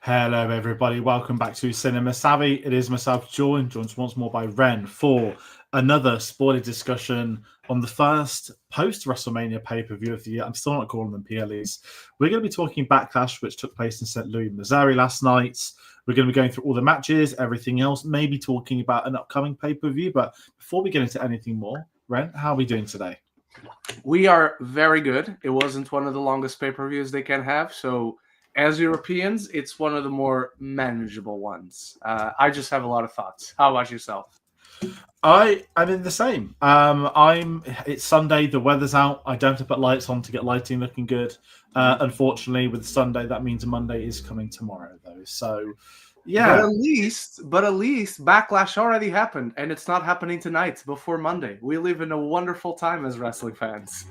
Hello, everybody. Welcome back to Cinema Savvy. It is myself, joined once more by Ren for another sporty discussion on the first post-WrestleMania pay-per-view of the year. I'm still not calling them PLEs. We're going to be talking Backlash, which took place in St. Louis, Missouri last night. We're going to be going through all the matches, everything else, maybe talking about an upcoming pay-per-view. But before we get into anything more, Ren, how are we doing today? We are very good. It wasn't one of the longest pay-per-views they can have, so as Europeans, it's one of the more manageable ones. I just have a lot of thoughts. How about yourself? I'm in the same. It's Sunday, the weather's out. I don't have to put lights on to get lighting looking good. Unfortunately, with Sunday, that means Monday is coming tomorrow, though. So, yeah. But at least Backlash already happened, and it's not happening tonight before Monday. We live in a wonderful time as wrestling fans.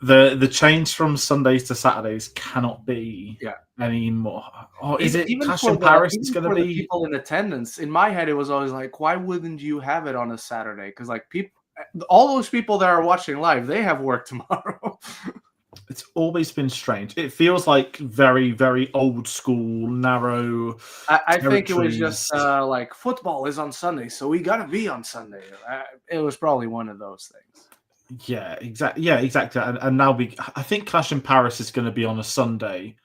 The change from Sundays to Saturdays cannot be any more. Oh, is it even Clash for in Paris? It's going to be the people in attendance. In my head, it was always like, why wouldn't you have it on a Saturday? Because like all those people that are watching live, they have work tomorrow. It's always been strange. It feels like very, very old school, narrow. I think it was just like football is on Sunday, so we got to be on Sunday. It was probably one of those things. Yeah, exactly. Yeah, exactly. And now I think Clash in Paris is going to be on a Sunday,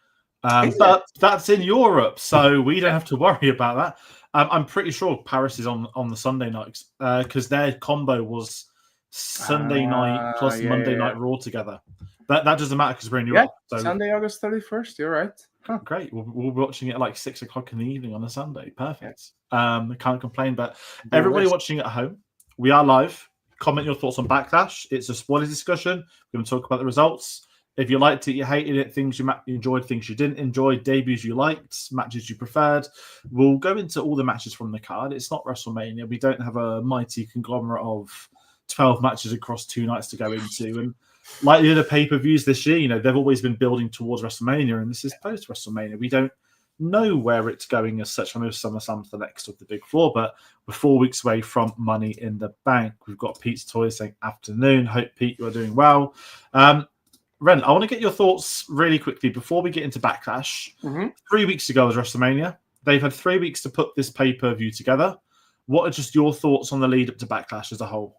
but that's in Europe, so we don't have to worry about that. I'm pretty sure Paris is on the Sunday night because their combo was Sunday night plus Monday night Raw together. But that doesn't matter because we're in Europe. So Sunday, August 31st. You're right. Huh. Great. We'll be watching it at like 6 o'clock in the evening on a Sunday. Perfect. Can't complain. But everybody watching at home, we are live. Comment your thoughts on Backlash. It's a spoiler discussion. We're going to talk about the results. If you liked it, you hated it, things you enjoyed, things you didn't enjoy, debuts you liked, matches you preferred. We'll go into all the matches from the card. It's not WrestleMania. We don't have a mighty conglomerate of 12 matches across 2 nights to go into. And like the other pay-per-views this year, they've always been building towards WrestleMania, and this is post-WrestleMania. We don't know where it's going as such. I know SummerSlam's the next of the big 4, but we're 4 weeks away from Money in the Bank. We've got Pete's Toys saying afternoon. Hope, Pete, you are doing well. Ren, I want to get your thoughts really quickly before we get into Backlash. 3 weeks ago was WrestleMania. They've had 3 weeks to put this pay-per-view together. What are just your thoughts on the lead up to Backlash as a whole?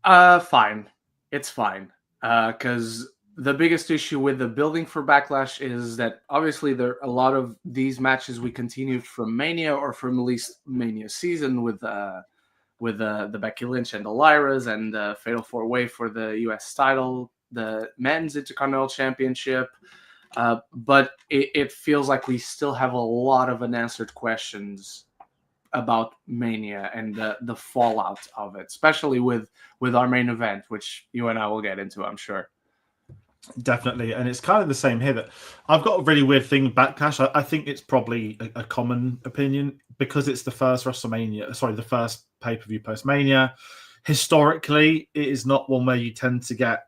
Fine. It's fine. Because the biggest issue with the building for Backlash is that obviously there are a lot of these matches we continued from Mania or from at least Mania season with the Becky Lynch and the Lyras and the Fatal 4-Way for the U.S. title, the Men's Intercontinental Championship. But it feels like we still have a lot of unanswered questions about Mania and the fallout of it, especially with our main event, which you and I will get into, I'm sure. Definitely, and it's kind of the same here. That I've got a really weird thing with Backlash. I think it's probably a common opinion because it's the first WrestleMania. Sorry, the first pay-per-view post-Mania. Historically, it is not one where you tend to get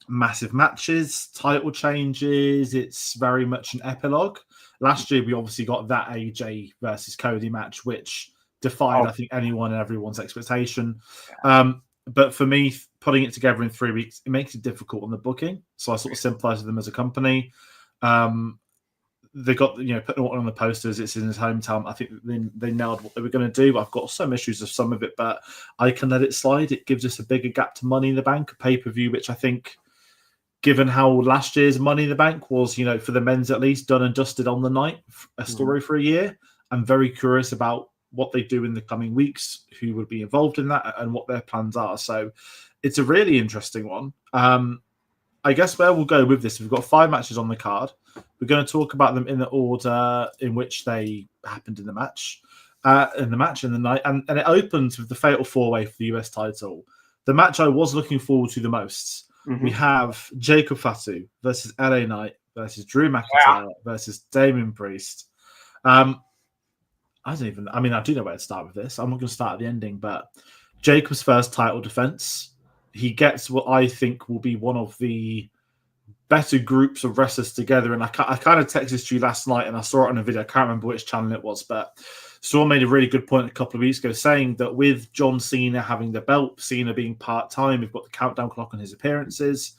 massive matches, title changes. It's very much an epilogue. Last year, we obviously got that AJ versus Cody match, which defied, I think, anyone and everyone's expectation. But for me, putting it together in 3 weeks, it makes it difficult on the booking. So I sort of sympathize with them as a company. They got, putting Orton on the posters. It's in his hometown. I think they nailed what they were going to do. I've got some issues with some of it, but I can let it slide. It gives us a bigger gap to Money in the Bank, a pay-per-view, which I think, given how last year's Money in the Bank was, for the men's at least, done and dusted on the night, a story for a year. I'm very curious about what they do in the coming weeks, who would be involved in that, and what their plans are. So it's a really interesting one. I guess where we'll go with this, we've got 5 matches on the card. We're going to talk about them in the order in which they happened in the match, in the night. And it opens with the Fatal 4-Way for the US title. The match I was looking forward to the most. We have Jacob Fatu versus LA Knight versus Drew McIntyre versus Damian Priest. I do know where to start with this. I'm not going to start at the ending, but Jacob's first title defense. He gets what I think will be one of the better groups of wrestlers together. And I kind of texted you last night and I saw it on a video. I can't remember which channel it was, but Saw made a really good point a couple of weeks ago saying that with John Cena having the belt, Cena being part-time, we've got the countdown clock on his appearances.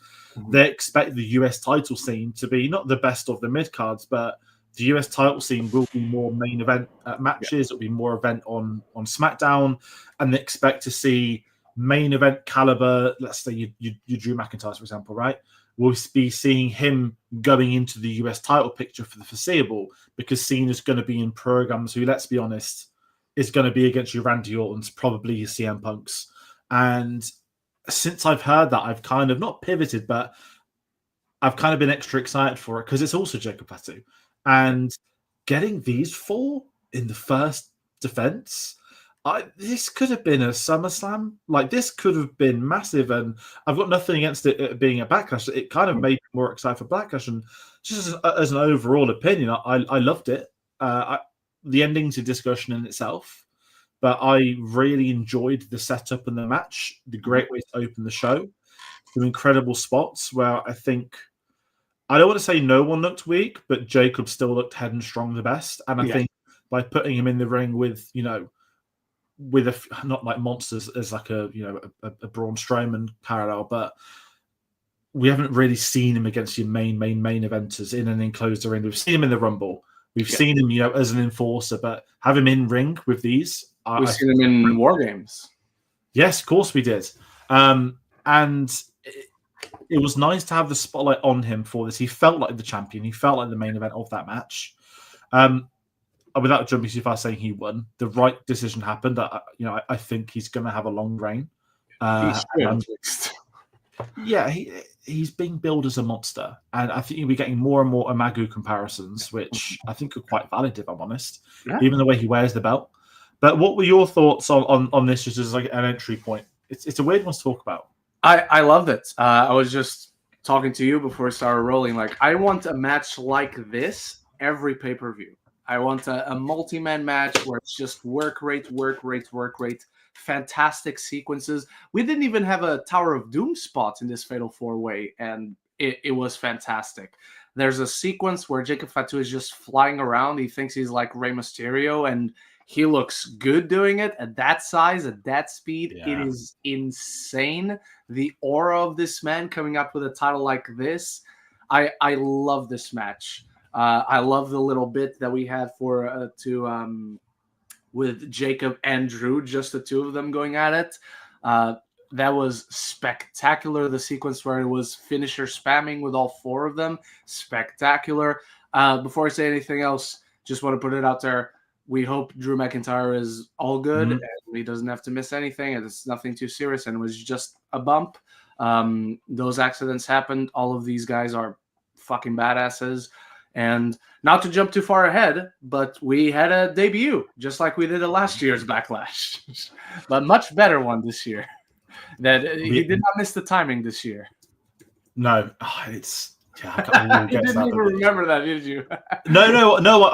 They expect the US title scene to be not the best of the mid-cards, but the US title scene will be more main event matches. It'll be more event on SmackDown, and they expect to see main event caliber. Let's say you Drew McIntyre, for example, right? We'll be seeing him going into the US title picture for the foreseeable, because Cena's going to be in programs who, let's be honest, is going to be against your Randy Ortons, probably your CM Punks. And since I've heard that, I've kind of not pivoted, but I've kind of been extra excited for it, because it's also Jacob Fatu. And getting these 4 in the first defense, this could have been a SummerSlam. Like, this could have been massive. And I've got nothing against it being a Backlash. It kind of made me more excited for Backlash. And just as an overall opinion, I loved it. The ending's a discussion in itself, but I really enjoyed the setup and the match, the great way to open the show, some incredible spots where I don't want to say no one looked weak, but Jacob still looked head and strong the best. And I think by putting him in the ring with, not like monsters as like a Braun Strowman parallel, but we haven't really seen him against your main eventers in an enclosed arena. We've seen him in the Rumble. We've seen him, as an enforcer, but have him in ring with these. We've seen him in War Games. Yes, of course we did. And it was nice to have the spotlight on him for this. He felt like the champion. He felt like the main event of that match. Without jumping too fast saying he won, the right decision happened. I think he's going to have a long reign. He's being billed as a monster. And I think you'll be getting more and more Amagu comparisons, which I think are quite valid, if I'm honest, even the way he wears the belt. But what were your thoughts on this just as like an entry point? It's a weird one to talk about. I loved it. I was just talking to you before I started rolling. Like, I want a match like this every pay-per-view. I want a multi-man match where it's just work rate, fantastic sequences. We didn't even have a Tower of Doom spot in this Fatal 4-Way, and it was fantastic. There's a sequence where Jacob Fatu is just flying around. He thinks he's like Rey Mysterio, and he looks good doing it at that size, at that speed. Yeah. It is insane. The aura of this man coming up with a title like this. I love this match. I love the little bit that we had with Jacob and Drew, just the two of them going at it. That was spectacular. The sequence where it was finisher spamming with all 4 of them, spectacular. Before I say anything else, just want to put it out there. We hope Drew McIntyre is all good and he doesn't have to miss anything, and it's nothing too serious, and it was just a bump. Those accidents happened. All of these guys are fucking badasses. And not to jump too far ahead, but we had a debut, just like we did at last year's Backlash, but much better one this year. He did not miss the timing this year. No, it's I you didn't even remember that, did you? No.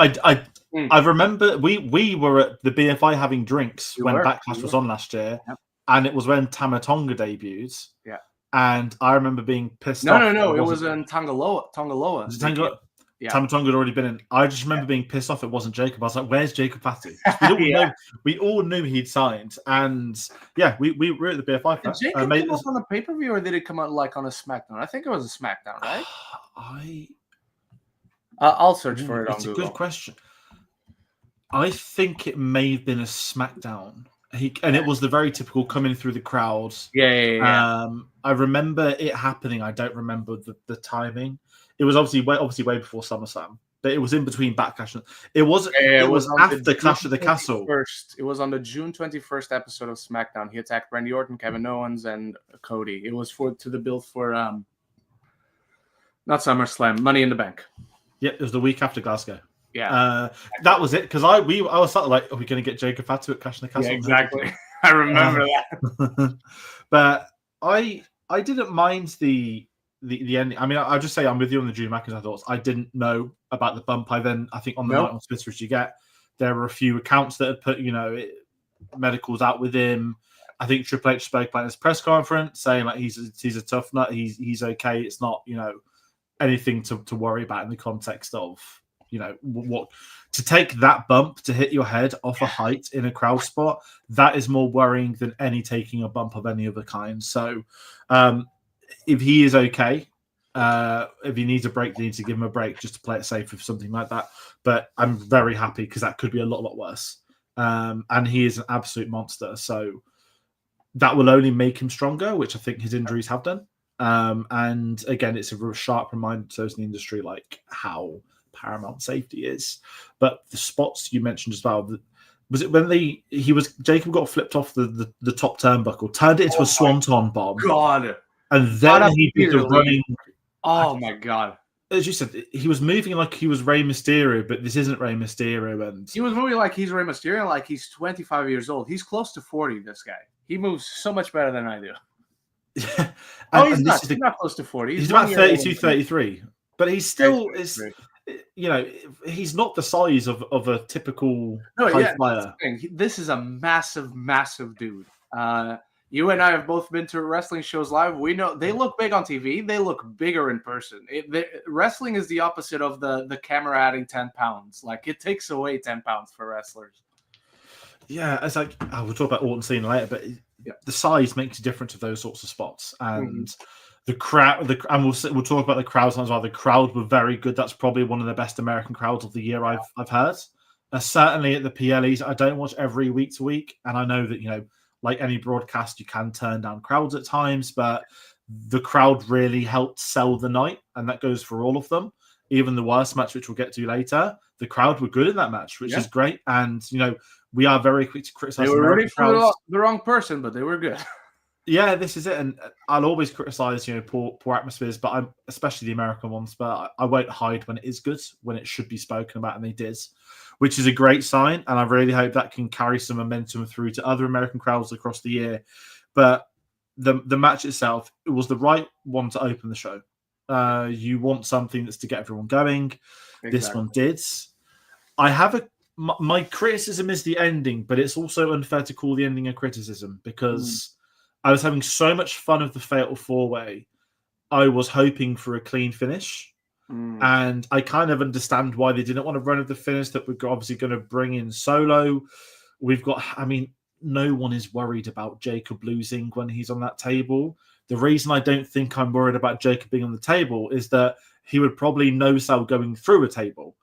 I remember we were at the BFI having drinks when Backlash was on last year, and it was when Tama Tonga debuted. Yeah, and I remember being pissed off. No, it was in Tongaloa. Was it Tongaloa? Yeah. Tama Tonga had already been in. I just remember being pissed off it wasn't Jacob. I was like, where's Jacob Fatu? We all knew he'd signed. And we were at the BFI. Did Jacob come out on a pay-per-view, or did it come out like on a SmackDown? I think it was a SmackDown, right? I'll search for it on Google. It's a good question. I think it may have been a SmackDown. It was the very typical coming through the crowd. Yeah. I remember it happening. I don't remember the timing. It was obviously way before SummerSlam, but it was in between Backlash. It was after Clash of the Castle. It was on the June 21st episode of SmackDown. He attacked Randy Orton, Kevin Owens, and Cody. It was to the build for not SummerSlam, Money in the Bank. Yeah, it was the week after Glasgow. Yeah, that was it. Because I was sort of like, are we going to get Jacob Fatu at Clash of the Castle? Yeah, exactly. I remember that. But I didn't mind the ending. I mean, I'll just say I'm with you on the Drew McIntyre thoughts. I didn't know about the bump. I think on the night on Twitter, as you get, there were a few accounts that had put medicals out with him. I think Triple H spoke about his press conference saying like he's a tough nut. He's okay. It's not anything to worry about in the context of what to take that bump to hit your head off a height in a crowd spot. That is more worrying than any taking a bump of any other kind. So if he is okay, If he needs a break, they need to give him a break just to play it safe with something like that. But I'm very happy because that could be a lot worse. And he is an absolute monster. So that will only make him stronger, which I think his injuries have done. And again, it's a real sharp reminder to those in the industry, like how paramount safety is. But the spots you mentioned as well, was it when Jacob got flipped off the top turnbuckle, turned it into a swanton bomb? God. And then he did the running. Oh my God. As you said, he was moving like he was Rey Mysterio, but this isn't Rey Mysterio. And he was moving like he's Rey Mysterio, like he's 25 years old. He's close to 40, this guy. He moves so much better than I do. Yeah. He's not close to 40. He's about 32, 33. But he's still, he's not the size of a typical high flyer. This is a massive, massive dude. You and I have both been to wrestling shows live. We know they look big on TV. They look bigger in person. Wrestling is the opposite of the camera adding 10 pounds. Like, it takes away 10 pounds for wrestlers. Yeah, it's like, we'll talk about Orton Cena later, but the size makes a difference of those sorts of spots. And the crowd, and we'll talk about the crowds as well. The crowd were very good. That's probably one of the best American crowds of the year I've heard. Certainly at the PLEs. I don't watch every week to week, and I know that, like any broadcast, you can turn down crowds at times, but the crowd really helped sell the night, and that goes for all of them. Even the worst match, which we'll get to later, the crowd were good in that match, which is great. And, we are very quick to criticize. They were ready for the wrong person, but they were good. Yeah, this is it. And I'll always criticize, poor atmospheres, but especially the American ones, but I won't hide when it is good, when it should be spoken about, and they did, which is a great sign. And I really hope that can carry some momentum through to other American crowds across the year. But the match itself, it was the right one to open the show. You want something that's to get everyone going. Exactly. This one did. I have my criticism is the ending, but it's also unfair to call the ending a criticism because I was having so much fun of the Fatal 4-Way. I was hoping for a clean finish. And I kind of understand why they didn't want to run with the finish, that we're obviously going to bring in Solo. No one is worried about Jacob losing when he's on that table. The reason I don't think I'm worried about Jacob being on the table is that he would probably no-sell going through a table.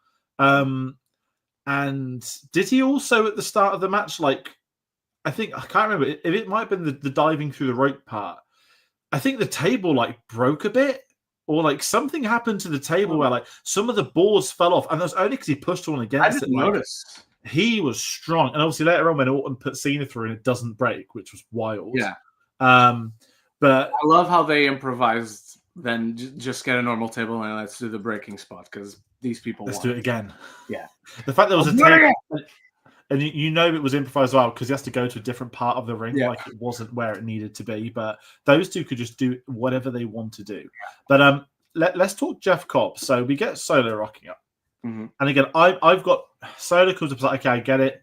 And did he also at the start of the match, I can't remember if it might have been the diving through the rope part. I think the table broke a bit, or something happened to the table where some of the boards fell off, and that's only because he pushed one against it. I didn't notice. He was strong, and obviously later on when Orton put Cena through and it doesn't break, which was wild. Yeah. But I love how they improvised. Then just get a normal table and let's do the breaking spot because these people. Let's do it again. Yeah. The fact there was a table, and it was improvised well because he has to go to a different part of the ring, it wasn't where it needed to be. But those two could just do whatever they want to do. But let's talk Jeff Cobb. So we get Solo rocking up, and again, I've got Solo comes up like, okay, I get it.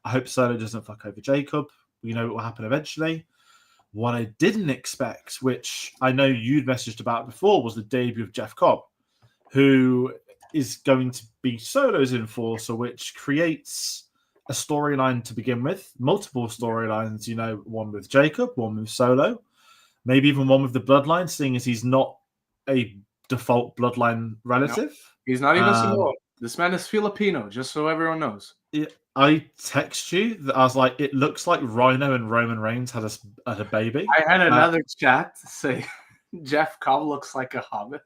I hope Solo doesn't fuck over Jacob. We know it will happen eventually. What I didn't expect, which I know you'd messaged about before, was the debut of Jeff Cobb, who is going to be Solo's enforcer, which creates a storyline to begin with. Multiple storylines, one with Jacob, one with Solo, maybe even one with the Bloodline, seeing as he's not a default Bloodline relative. No, he's not even Samoan. This man is Filipino, just so everyone knows. Yeah, I text you that I was like, it looks like Rhino and Roman Reigns had a baby. I had another chat say Jeff Cobb looks like a hobbit.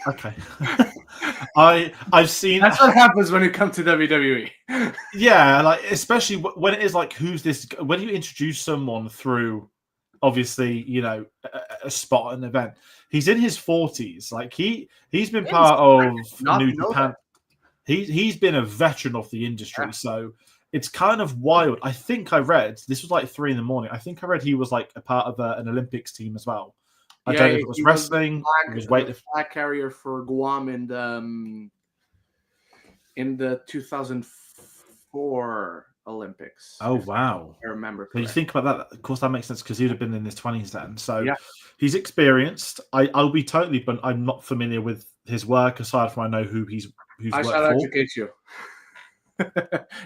Okay. I've seen that's what happens when you come to WWE. Yeah, especially when it is who's this? When you introduce someone through, obviously, a spot, an event. He's in his 40s. He's been part of New Japan. He's been a veteran of the industry, so it's kind of wild. I think I read this was 3 a.m. I think I read he was a part of an Olympics team as well. I don't know if it was wrestling. He was weightlifting. Flag carrier for Guam in the 2004 Olympics. Oh wow! I remember. When you think about that, of course, that makes sense because he'd have been in his 20s then. So he's experienced. I'll be totally, but I'm not familiar with his work aside from I know who's I worked shall for. educate you,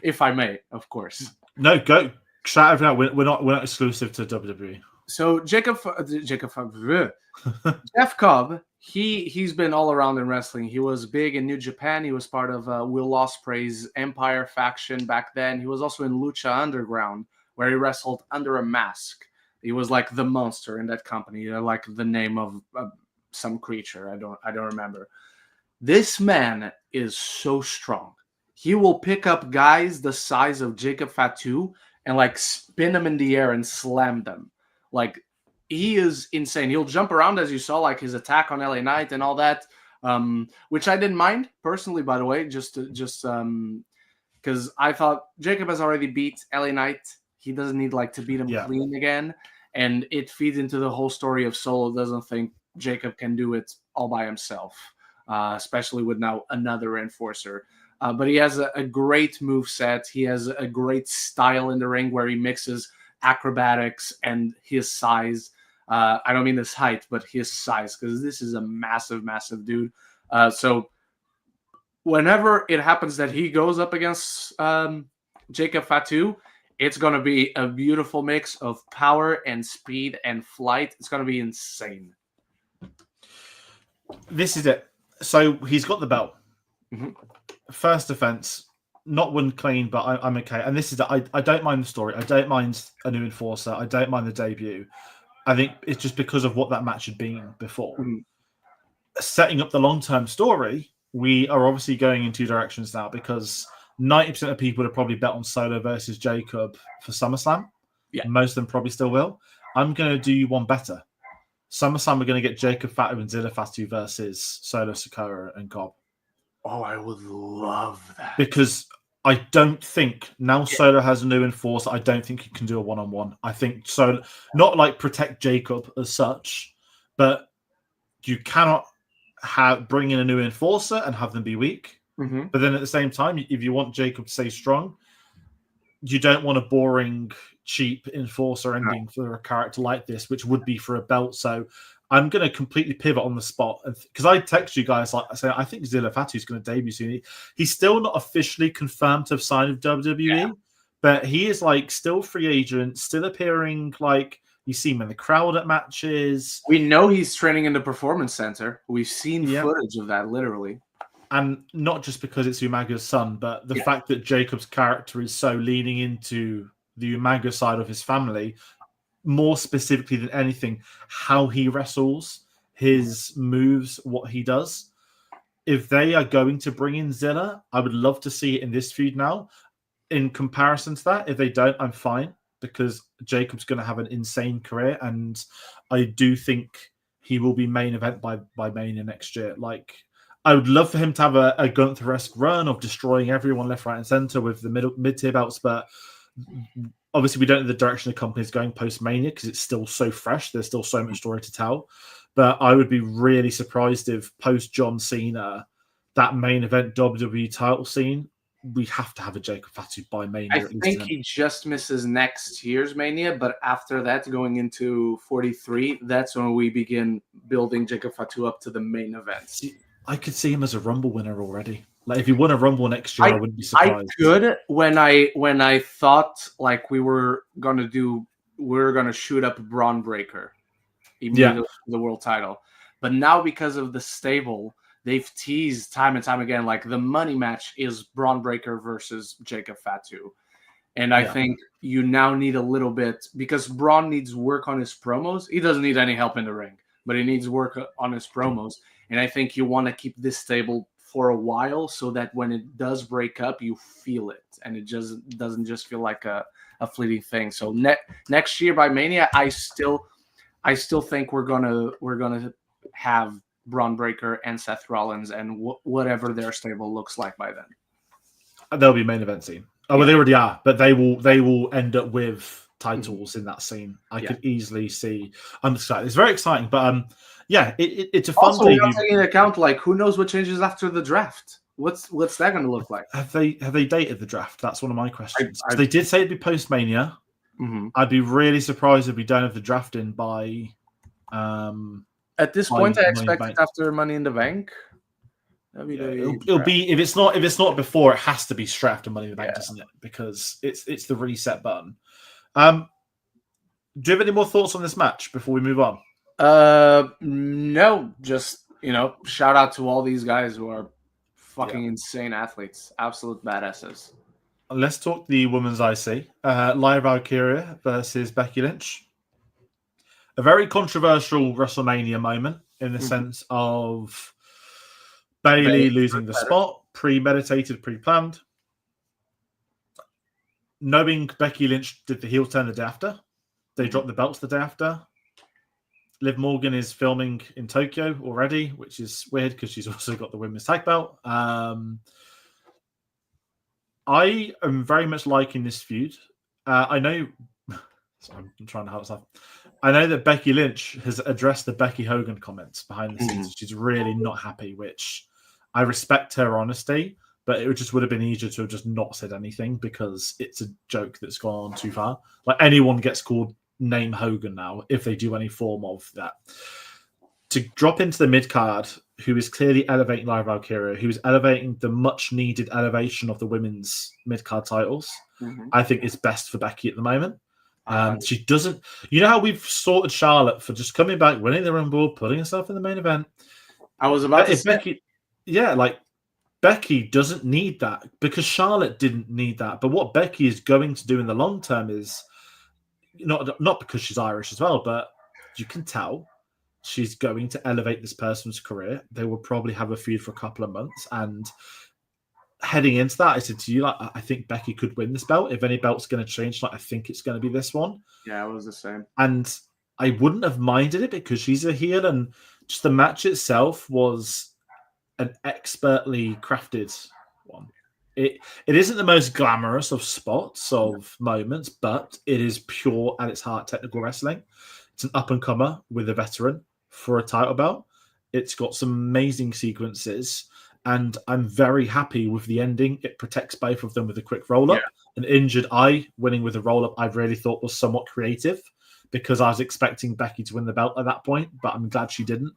if I may, of course. No, go shout everything out. We're not exclusive to WWE. So Jeff Cobb, he's been all around in wrestling. He was big in New Japan. He was part of Will Ospreay's Empire faction back then. He was also in Lucha Underground, where he wrestled under a mask. He was like the monster in that company, like the name of some creature. I don't remember. This man is so strong. He will pick up guys the size of Jacob Fatu and like spin them in the air and slam them. Like, he is insane. He'll jump around, as you saw, like his attack on LA Knight and all that, which I didn't mind personally, by the way, just because I thought Jacob has already beat LA Knight. He doesn't need like to beat him clean again. And it feeds into the whole story of Solo doesn't think Jacob can do it all by himself, especially with now another enforcer. But he has a great move set. He has a great style in the ring where he mixes acrobatics and his size. I don't mean his height, but his size, because this is a massive, massive dude. So whenever it happens that he goes up against Jacob Fatu, it's going to be a beautiful mix of power and speed and flight. It's going to be insane. This is it. So he's got the belt. Mm-hmm. First defense, not one clean, but I'm okay. And this is I don't mind the story. I don't mind a new enforcer. I don't mind the debut. I think it's just because of what that match had been before. Mm-hmm. Setting up the long-term story, we are obviously going in two directions now, because 90% of people would have probably bet on Solo versus Jacob for SummerSlam. Yeah. Most of them probably still will. I'm going to do you one better. SummerSlam, we're going to get Jacob Fatu and Zilla Fatu versus Solo Sikoa and Cobb. Oh, I would love that. Because I don't think now Solo has a new enforcer. I don't think he can do a one-on-one. I think so. Not like protect Jacob as such, but you cannot bring in a new enforcer and have them be weak. Mm-hmm. But then at the same time, if you want Jacob to stay strong, you don't want a boring, cheap enforcer ending for a character like this, which would be for a belt. So I'm going to completely pivot on the spot, because I text you guys like I say I think Zilla Fatu is going to debut soon. He's still not officially confirmed to have signed with WWE, but he is like still free agent, still appearing. Like you see him in the crowd at matches. We know he's training in the Performance Center. We've seen footage of that, literally. And not just because it's Umaga's son, but the fact that Jacob's character is so leaning into the Umaga side of his family, more specifically than anything, how he wrestles, his moves, what he does. If they are going to bring in Zilla, I would love to see it in this feud now. In comparison to that, if they don't, I'm fine, because Jacob's going to have an insane career, and I do think he will be main event by Mania next year. Like, I would love for him to have a Gunther-esque run of destroying everyone left, right, and center with the mid-tier belts, but obviously we don't know the direction the company is going post-Mania because it's still so fresh. There's still so much story to tell. But I would be really surprised if post-John Cena, that main event WWE title scene, we have to have a Jacob Fatu by Mania. I think he just misses next year's Mania, but after that, going into 43, that's when we begin building Jacob Fatu up to the main event. I could see him as a Rumble winner already. Like if he won a Rumble next year, I wouldn't be surprised. I could when I thought like we were gonna shoot up Braun Breaker immediately for the world title, but now because of the stable, they've teased time and time again like the money match is Braun Breaker versus Jacob Fatu, and I think you now need a little bit, because Braun needs work on his promos. He doesn't need any help in the ring, but he needs work on his promos. And I think you want to keep this stable for a while so that when it does break up, you feel it. And it just doesn't just feel like a fleeting thing. So next year by Mania, I still think we're gonna have Braun Breaker and Seth Rollins and whatever their stable looks like by then. They'll be main event scene. Oh, well, they already are, but they will end up with titles in that scene. I could easily see. I'm excited. It's very exciting, but it's a fun. Also, we're taking into account like who knows what changes after the draft. What's that going to look like? Have they dated the draft? That's one of my questions. They did say it'd be post Mania. Mm-hmm. I'd be really surprised if we don't have the draft in by. At this point, I expect it after Money in the Bank. It'll be if it's not before, it has to be strapped to Money in the Bank, doesn't it? Because it's the reset button. Do you have any more thoughts on this match before we move on? No, just shout out to all these guys who are fucking insane athletes, absolute badasses. Let's talk the women's IC. Lyra Valkyria versus Becky Lynch. A very controversial WrestleMania moment in the sense of Bayley losing the spot, premeditated, pre-planned. Knowing Becky Lynch did the heel turn the day after, they dropped the belts the day after. Liv Morgan is filming in Tokyo already, which is weird because she's also got the women's tag belt. I am very much liking this feud. I know. Sorry, I'm trying to help stuff. I know that Becky Lynch has addressed the Becky Hogan comments behind the scenes. She's really not happy, which I respect her honesty, but it just would have been easier to have just not said anything because it's a joke that's gone on too far. Like anyone gets called name Hogan now if they do any form of that. To drop into the mid card, who is clearly elevating Lyra Valkyria, who is elevating the much needed elevation of the women's mid card titles, I think is best for Becky at the moment. She doesn't, you know how we've sorted Charlotte for just coming back, winning the Rumble, putting herself in the main event. I was about to say, Becky, Becky doesn't need that because Charlotte didn't need that. But what Becky is going to do in the long term is not because she's Irish as well, but you can tell she's going to elevate this person's career. They will probably have a feud for a couple of months. And heading into that, I said to you, I think Becky could win this belt. If any belt's going to change, I think it's going to be this one. Yeah, it was the same. And I wouldn't have minded it because she's a heel, and just the match itself was an expertly crafted one. It isn't the most glamorous of spots, of moments, but it is pure at its heart technical wrestling. It's an up-and-comer with a veteran for a title belt. It's got some amazing sequences, and I'm very happy with the ending. It protects both of them with a quick roll-up. Yeah. An injured eye winning with a roll-up I really thought was somewhat creative because I was expecting Becky to win the belt at that point, but I'm glad she didn't.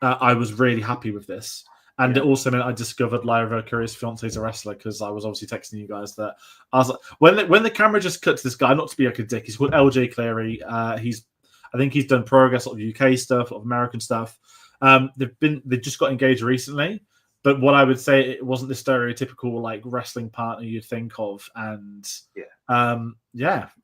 I was really happy with this. And it also meant I discovered Lyra Valkyria's fiance is a wrestler because I was obviously texting you guys that I was like, when the camera just cuts this guy, not to be like a dick, he's called LJ Cleary. I think he's done Progress, lot of UK stuff, lot of American stuff. They've just got engaged recently, but what I would say, it wasn't the stereotypical like wrestling partner you'd think of. And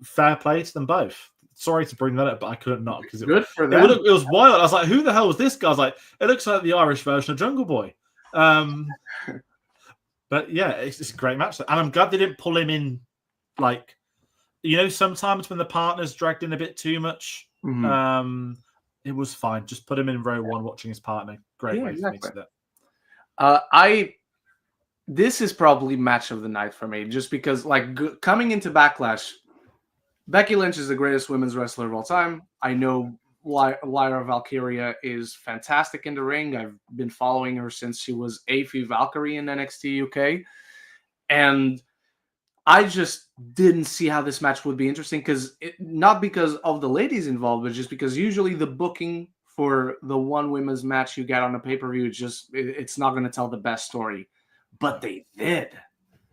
fair play to them both. Sorry to bring that up, but I couldn't not because it was wild. I was like, who the hell was this guy? I was like, it looks like the Irish version of Jungle Boy. But yeah, it's a great match. And I'm glad they didn't pull him in. Like, sometimes when the partner's dragged in a bit too much, it was fine. Just put him in row one watching his partner. Great way to mix it. This is probably match of the night for me, just because coming into Backlash, Becky Lynch is the greatest women's wrestler of all time. I know Lyra Valkyria is fantastic in the ring. I've been following her since she was Aphie Valkyrie in NXT UK. And I just didn't see how this match would be interesting not because of the ladies involved, but just because usually the booking for the one women's match you get on a pay-per-view, it's not going to tell the best story. But they did.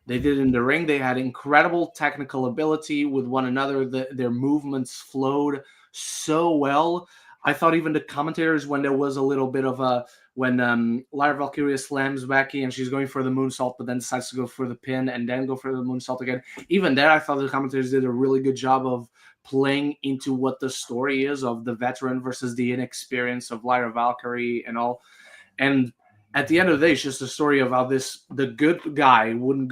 They did in the ring. They had incredible technical ability with one another. Their movements flowed so well. I thought even the commentators, when there was a little bit of when Lyra Valkyria slams Becky and she's going for the moonsault, but then decides to go for the pin and then go for the moonsault again. Even there, I thought the commentators did a really good job of playing into what the story is of the veteran versus the inexperience of Lyra Valkyrie and all. And at the end of the day, it's just a story of how the good guy would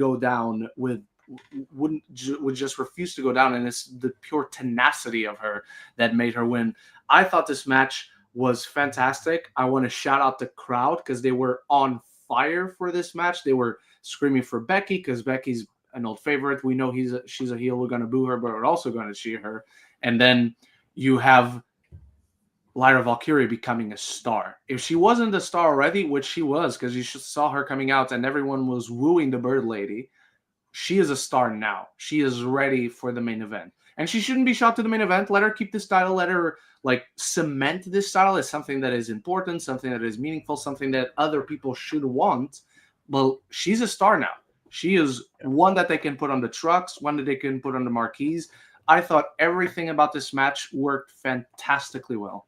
just refuse to go down, and it's the pure tenacity of her that made her win. I thought this match was fantastic. I want to shout out the crowd because they were on fire for this match. They were screaming for Becky because Becky's an old favorite. We know she's a heel. We're going to boo her, but we're also going to cheer her. And then you have Lyra Valkyria becoming a star. If she wasn't a star already, which she was, because you saw her coming out and everyone was wooing the Bird Lady, she is a star now. She is ready for the main event. And she shouldn't be shot to the main event. Let her keep this title. Let her cement this title as something that is important, something that is meaningful, something that other people should want. Well, she's a star now. She is one that they can put on the trucks, one that they can put on the marquees. I thought everything about this match worked fantastically well.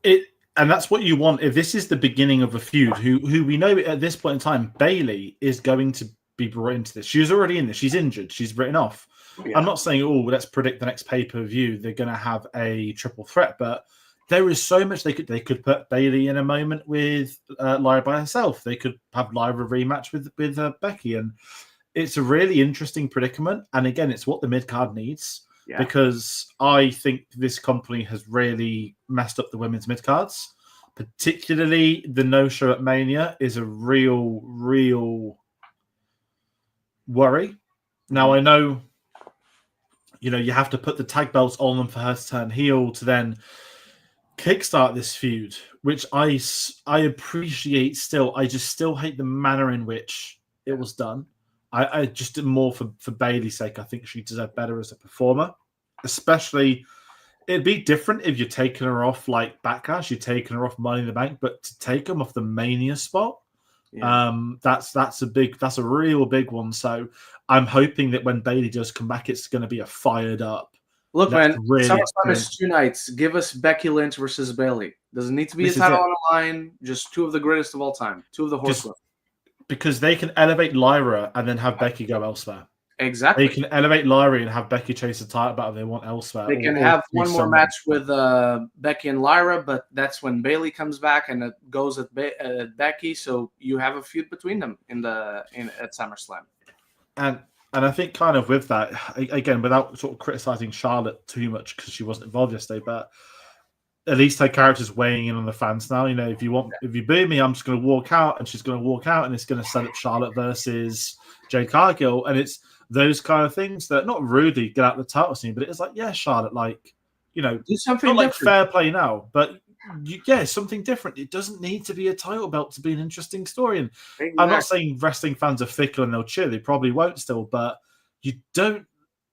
And that's what you want. If this is the beginning of a feud, who we know at this point in time, Bayley is going to be brought into this. She's already in this. She's injured. She's written off. Yeah. I'm not saying, let's predict the next pay-per-view. They're going to have a triple threat, but there is so much they could put Bayley in a moment with Lyra by herself. They could have Lyra rematch with Becky, and it's a really interesting predicament. And again, it's what the mid card needs. Yeah. Because I think this company has really messed up the women's mid cards, particularly the no-show at Mania is a real worry. Now I know, you have to put the tag belts on them for her to turn heel to then kickstart this feud, which I appreciate still. I just still hate the manner in which it was done. I just did more for Bayley's sake. I think she deserved better as a performer. Especially, it'd be different if you're taking her off like Backlash, you're taking her off Money in the Bank, but to take them off the Mania spot, that's a real big one. So I'm hoping that when Bayley does come back, it's going to be a fired up. Look, man, SummerSlam is 2 nights. Give us Becky Lynch versus Bayley. Doesn't need to be a title on the line. Just 2 of the greatest of all time. 2 of the horsemen. Because they can elevate Lyra and then have Becky go elsewhere. Exactly. They can elevate Lyra and have Becky chase the title battle they want elsewhere. They can have one more match with Becky and Lyra, but that's when Bayley comes back and it goes at Becky. So you have a feud between them at SummerSlam. And I think kind of with that, again, without sort of criticizing Charlotte too much because she wasn't involved yesterday, but at least her character's weighing in on the fans now. If you boo me, I'm just going to walk out, and she's going to walk out, and it's going to set up Charlotte versus Jade Cargill, and it's those kind of things that not rudely get out the title scene, but it's like, yeah, Charlotte, do something not like fair play now, but something different. It doesn't need to be a title belt to be an interesting story. And exactly. I'm not saying wrestling fans are fickle and they'll cheer; they probably won't still, but you don't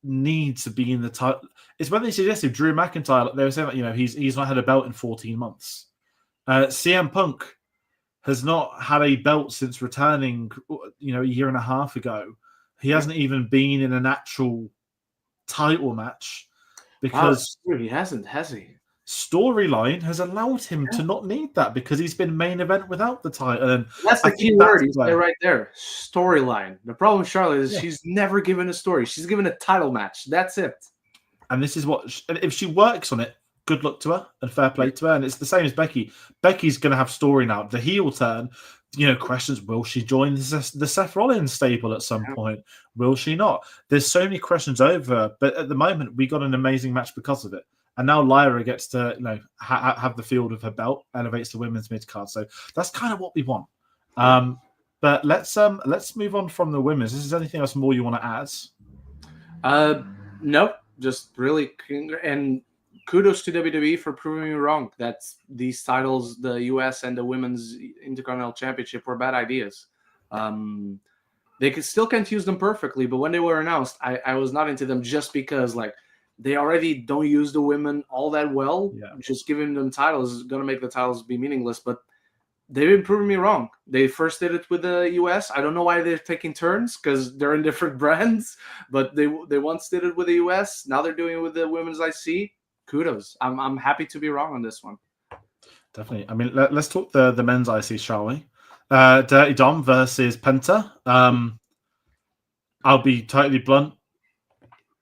need to be in the title. It's when they suggested Drew McIntyre, they were saying that he's not had a belt in 14 months. CM Punk has not had a belt since returning, a year and a half ago. He hasn't even been in an actual title match because he hasn't, has he? Storyline has allowed him to not need that because he's been main event without the title. And that's the key word you say right there. Storyline. The problem with Charlotte is she's never given a story. She's given a title match. That's it. And this is what, if she works on it, good luck to her and fair play to her. And it's the same as Becky. Becky's going to have story now. The heel turn, questions, will she join the Seth Rollins stable at some point? Will she not? There's so many questions over, but at the moment, we got an amazing match because of it. And now Lyra gets to, have the field of her belt, elevates the women's mid card. So that's kind of what we want. But let's move on from the women's. Is there anything else more you want to add? Nope. Just really, and kudos to WWE for proving me wrong that these titles, the US and the Women's Intercontinental Championship, were bad ideas. They still can't use them perfectly, but when they were announced, I was not into them just because they already don't use the women all that well. Yeah. Just giving them titles is going to make the titles be meaningless, but they've been proving me wrong. They first did it with the US. I don't know why they're taking turns because they're in different brands, but they once did it with the US. Now they're doing it with the women's IC. Kudos. I'm happy to be wrong on this one. Definitely. I mean, let's talk the men's IC, shall we? Dirty Dom versus Penta. I'll be totally blunt.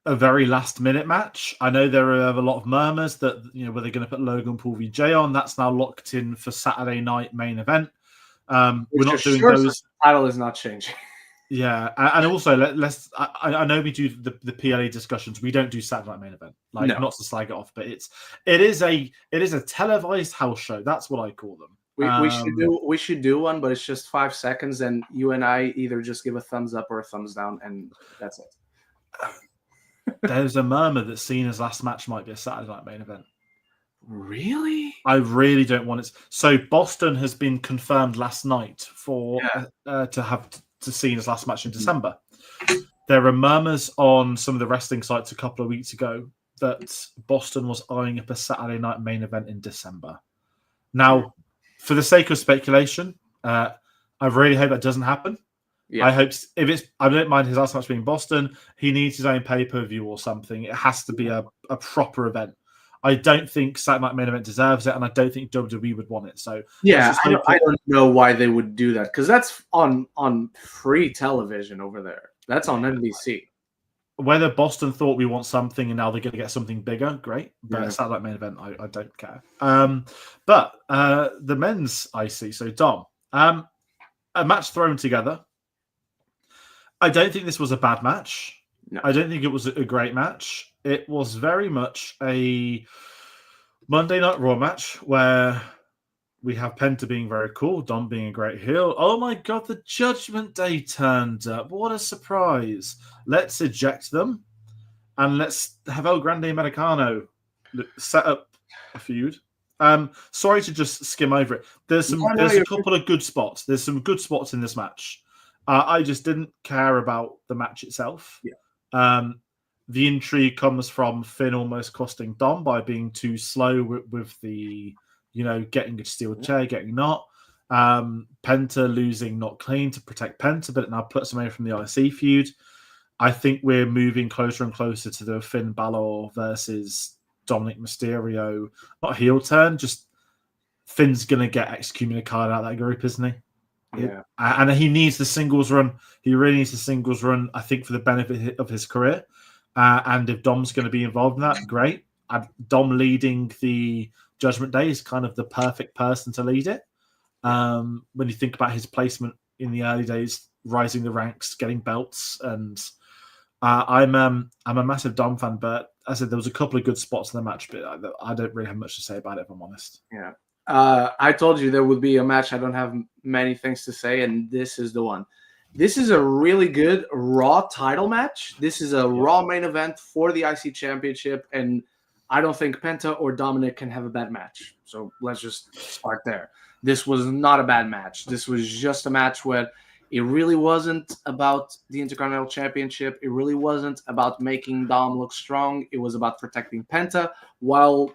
A very last-minute match. I know there are a lot of murmurs that were they going to put Logan Paul v Jay on. That's now locked in for Saturday night main event. We're not doing those. The title is not changing. Yeah, and also let's. I know we do the PLA discussions. We don't do Saturday night main event. Not to slag it off, but it is a televised house show. That's what I call them. We should do one, but it's just 5 seconds, and you and I either just give a thumbs up or a thumbs down, and that's it. There's a murmur that Cena's last match might be a Saturday night main event. Really? I really don't want it. So Boston has been confirmed last night for to have to Cena's last match in December. There are murmurs on some of the wrestling sites a couple of weeks ago that Boston was eyeing up a Saturday night main event in December. Now, for the sake of speculation, I really hope that doesn't happen. I hope if it's, I don't mind his last match being Boston. He needs his own pay-per-view or something. It has to be a proper event. I don't think Saturday Night Main Event deserves it, and I don't think WWE would want it. So yeah, I don't know why they would do that, because that's on free television over there. That's on NBC. Whether Boston thought we want something and now they're going to get something bigger, great. But Saturday Night Main Event, I don't care. But the men's IC, so Dom, a match thrown together. I don't think this was a bad match. No. I don't think it was a great match. It was very much a Monday Night Raw match where we have Penta being very cool, Dom being a great heel. Oh my God, the Judgment Day turned up. What a surprise. Let's eject them and let's have El Grande Americano set up a feud. Sorry to just skim over it. There's a couple of good spots. There's some good spots in this match. I just didn't care about the match itself. Yeah. The intrigue comes from Finn almost costing Dom by being too slow with the, getting a steel chair, getting not. Penta losing not clean to protect Penta, but it now puts him away from the IC feud. I think we're moving closer and closer to the Finn Balor versus Dominic Mysterio, not heel turn, just Finn's going to get excommunicated out of that group, isn't he? Yeah. And he needs the singles run. He really needs the singles run, I think, for the benefit of his career. And if Dom's going to be involved in that, great. Dom leading the Judgment Day is kind of the perfect person to lead it. When you think about his placement in the early days, rising the ranks, getting belts, and I'm a massive Dom fan, but as I said, there was a couple of good spots in the match, but I don't really have much to say about it, if I'm honest. Yeah. I told you there would be a match. I don't have many things to say, and this is the one. This is a really good Raw title match. This is a Raw main event for the IC Championship, and I don't think Penta or Dominic can have a bad match. So let's just start there. This was not a bad match. This was just a match where it really wasn't about the Intercontinental Championship. It really wasn't about making Dom look strong. It was about protecting Penta while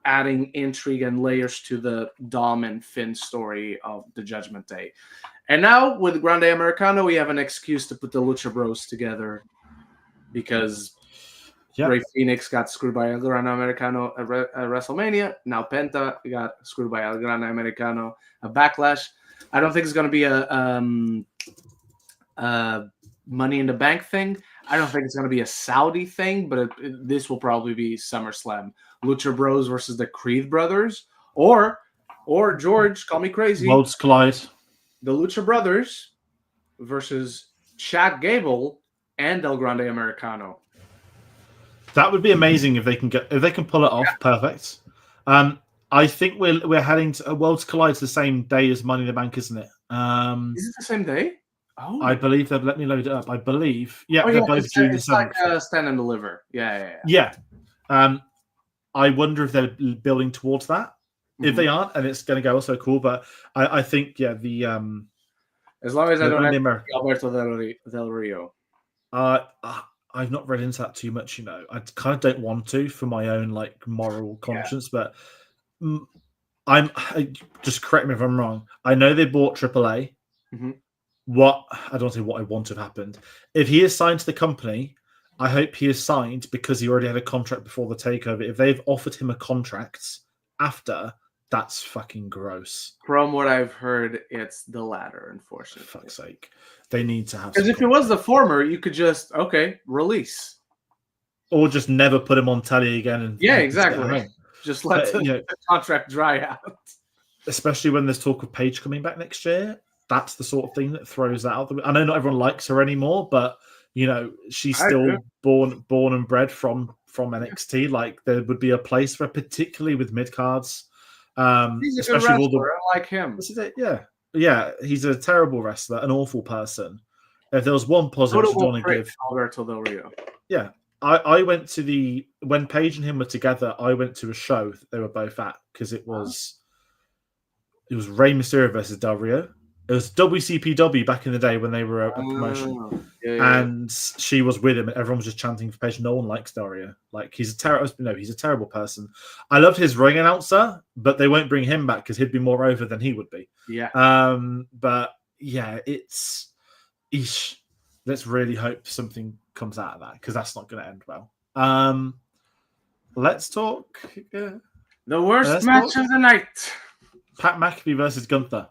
adding intrigue and layers to the Dom and Finn story of the Judgment Day. And now with Grande Americano, we have an excuse to put the Lucha Bros together because Rey Fenix got screwed by El Grande Americano at WrestleMania. Now Penta got screwed by El Grande Americano at Backlash. I don't think it's going to be a Money in the Bank thing. I don't think it's going to be a Saudi thing, but this will probably be SummerSlam. Lucha Bros versus the Creed Brothers, or George, call me crazy, Worlds collide. The Lucha Brothers versus Chad Gable and El Grande Americano. That would be amazing if they can pull it off. Yeah. Perfect. I think we're heading to Worlds Collide the same day as Money in the Bank, isn't it? Is it the same day? Oh, I believe they've let me load it up. I believe, they're both June the 7th. Like Stand and Deliver. Yeah. I wonder if they're building towards that. Mm-hmm. If they aren't, and it's going to go also cool. But I think the as long as I don't have Alberto Del Rio. I've not read into that too much. I kind of don't want to for my own moral conscience, but. Just correct me if I'm wrong. I know they bought AAA. Mm-hmm. I don't say what I want to have happened. If he is signed to the company, I hope he is signed because he already had a contract before the takeover. If they've offered him a contract after, that's fucking gross. From what I've heard, it's the latter, unfortunately. For fuck's sake. They need to have. Because if it was the former, you could just release. Or just never put him on telly again. And exactly. Just let the contract dry out. Especially when there's talk of Paige coming back next year. That's the sort of thing that throws that out. I know not everyone likes her anymore, but she's still born and bred from NXT. There would be a place for her, particularly with mid cards. He's a good wrestler. I like him. This is it. Yeah. He's a terrible wrestler, an awful person. If there was one positive, I want to give Alberto Del Rio. Yeah. I went to when Paige and him were together, I went to a show that they were both at because it was Rey Mysterio versus Del Rio. It was WCPW back in the day when they were a promotion. And she was with him and everyone was just chanting for Paige. No one likes Del Rio. He's a terrible person. I loved his ring announcer, but they won't bring him back because he'd be more over than he would be. Yeah. But yeah, Eesh. Let's really hope something comes out of that because that's not going to end well. Let's talk. The worst match of the night. Pat McAfee versus Gunther.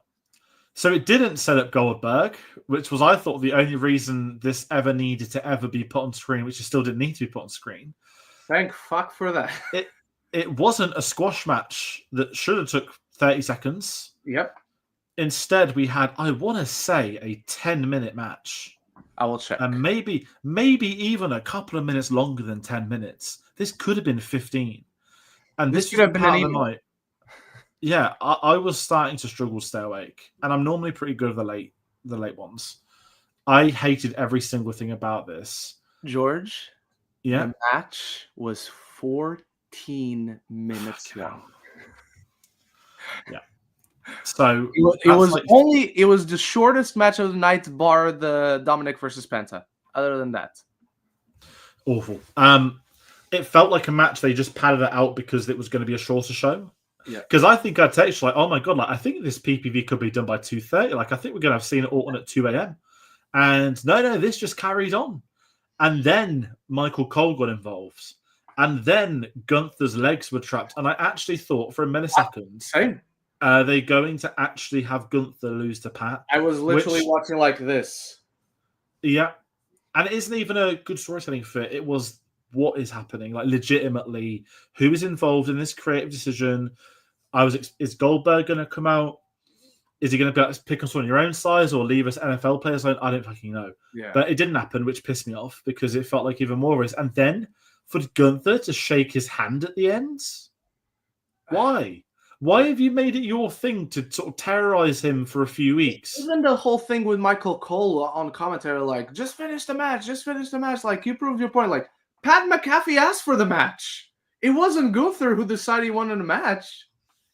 So it didn't set up Goldberg, which was, I thought, the only reason this ever needed to ever be put on screen, which it still didn't need to be put on screen. Thank fuck for that. It wasn't a squash match that should have took 30 seconds. Yep. Instead, we had, I want to say, a 10-minute match. I will check. And maybe even a couple of minutes longer than 10 minutes. This could have been 15. And this could have been part of the night. Yeah, I was starting to struggle to stay awake. And I'm normally pretty good with the late ones. I hated every single thing about this. George, yeah, the match was 14 minutes long. Yeah. So it was the shortest match of the night, bar the Dominic versus Penta. Other than that, awful. It felt like a match they just padded it out because it was going to be a shorter show. Yeah. Because I think I'd text like, oh my god, like I think this PPV could be done by 2:30. Like I think we're going to have Cena Orton at 2 a.m. And no, this just carried on. And then Michael Cole got involved. And then Gunther's legs were trapped. And I actually thought for a millisecond, same. Are they going to actually have Gunther lose to Pat? I was literally watching like this. Yeah. And it isn't even a good storytelling fit. It was what is happening. Like legitimately, who is involved in this creative decision? Is Goldberg going to come out? Is he going to be like, pick us on your own size or leave us NFL players alone? I don't fucking know. Yeah. But it didn't happen, which pissed me off because it felt like even more risk. And then for Gunther to shake his hand at the end? Why? Why have you made it your thing to sort of terrorize him for a few weeks? Even the whole thing with Michael Cole on commentary, like, just finish the match. Like, you proved your point. Like, Pat McAfee asked for the match. It wasn't Gunther who decided he wanted a match.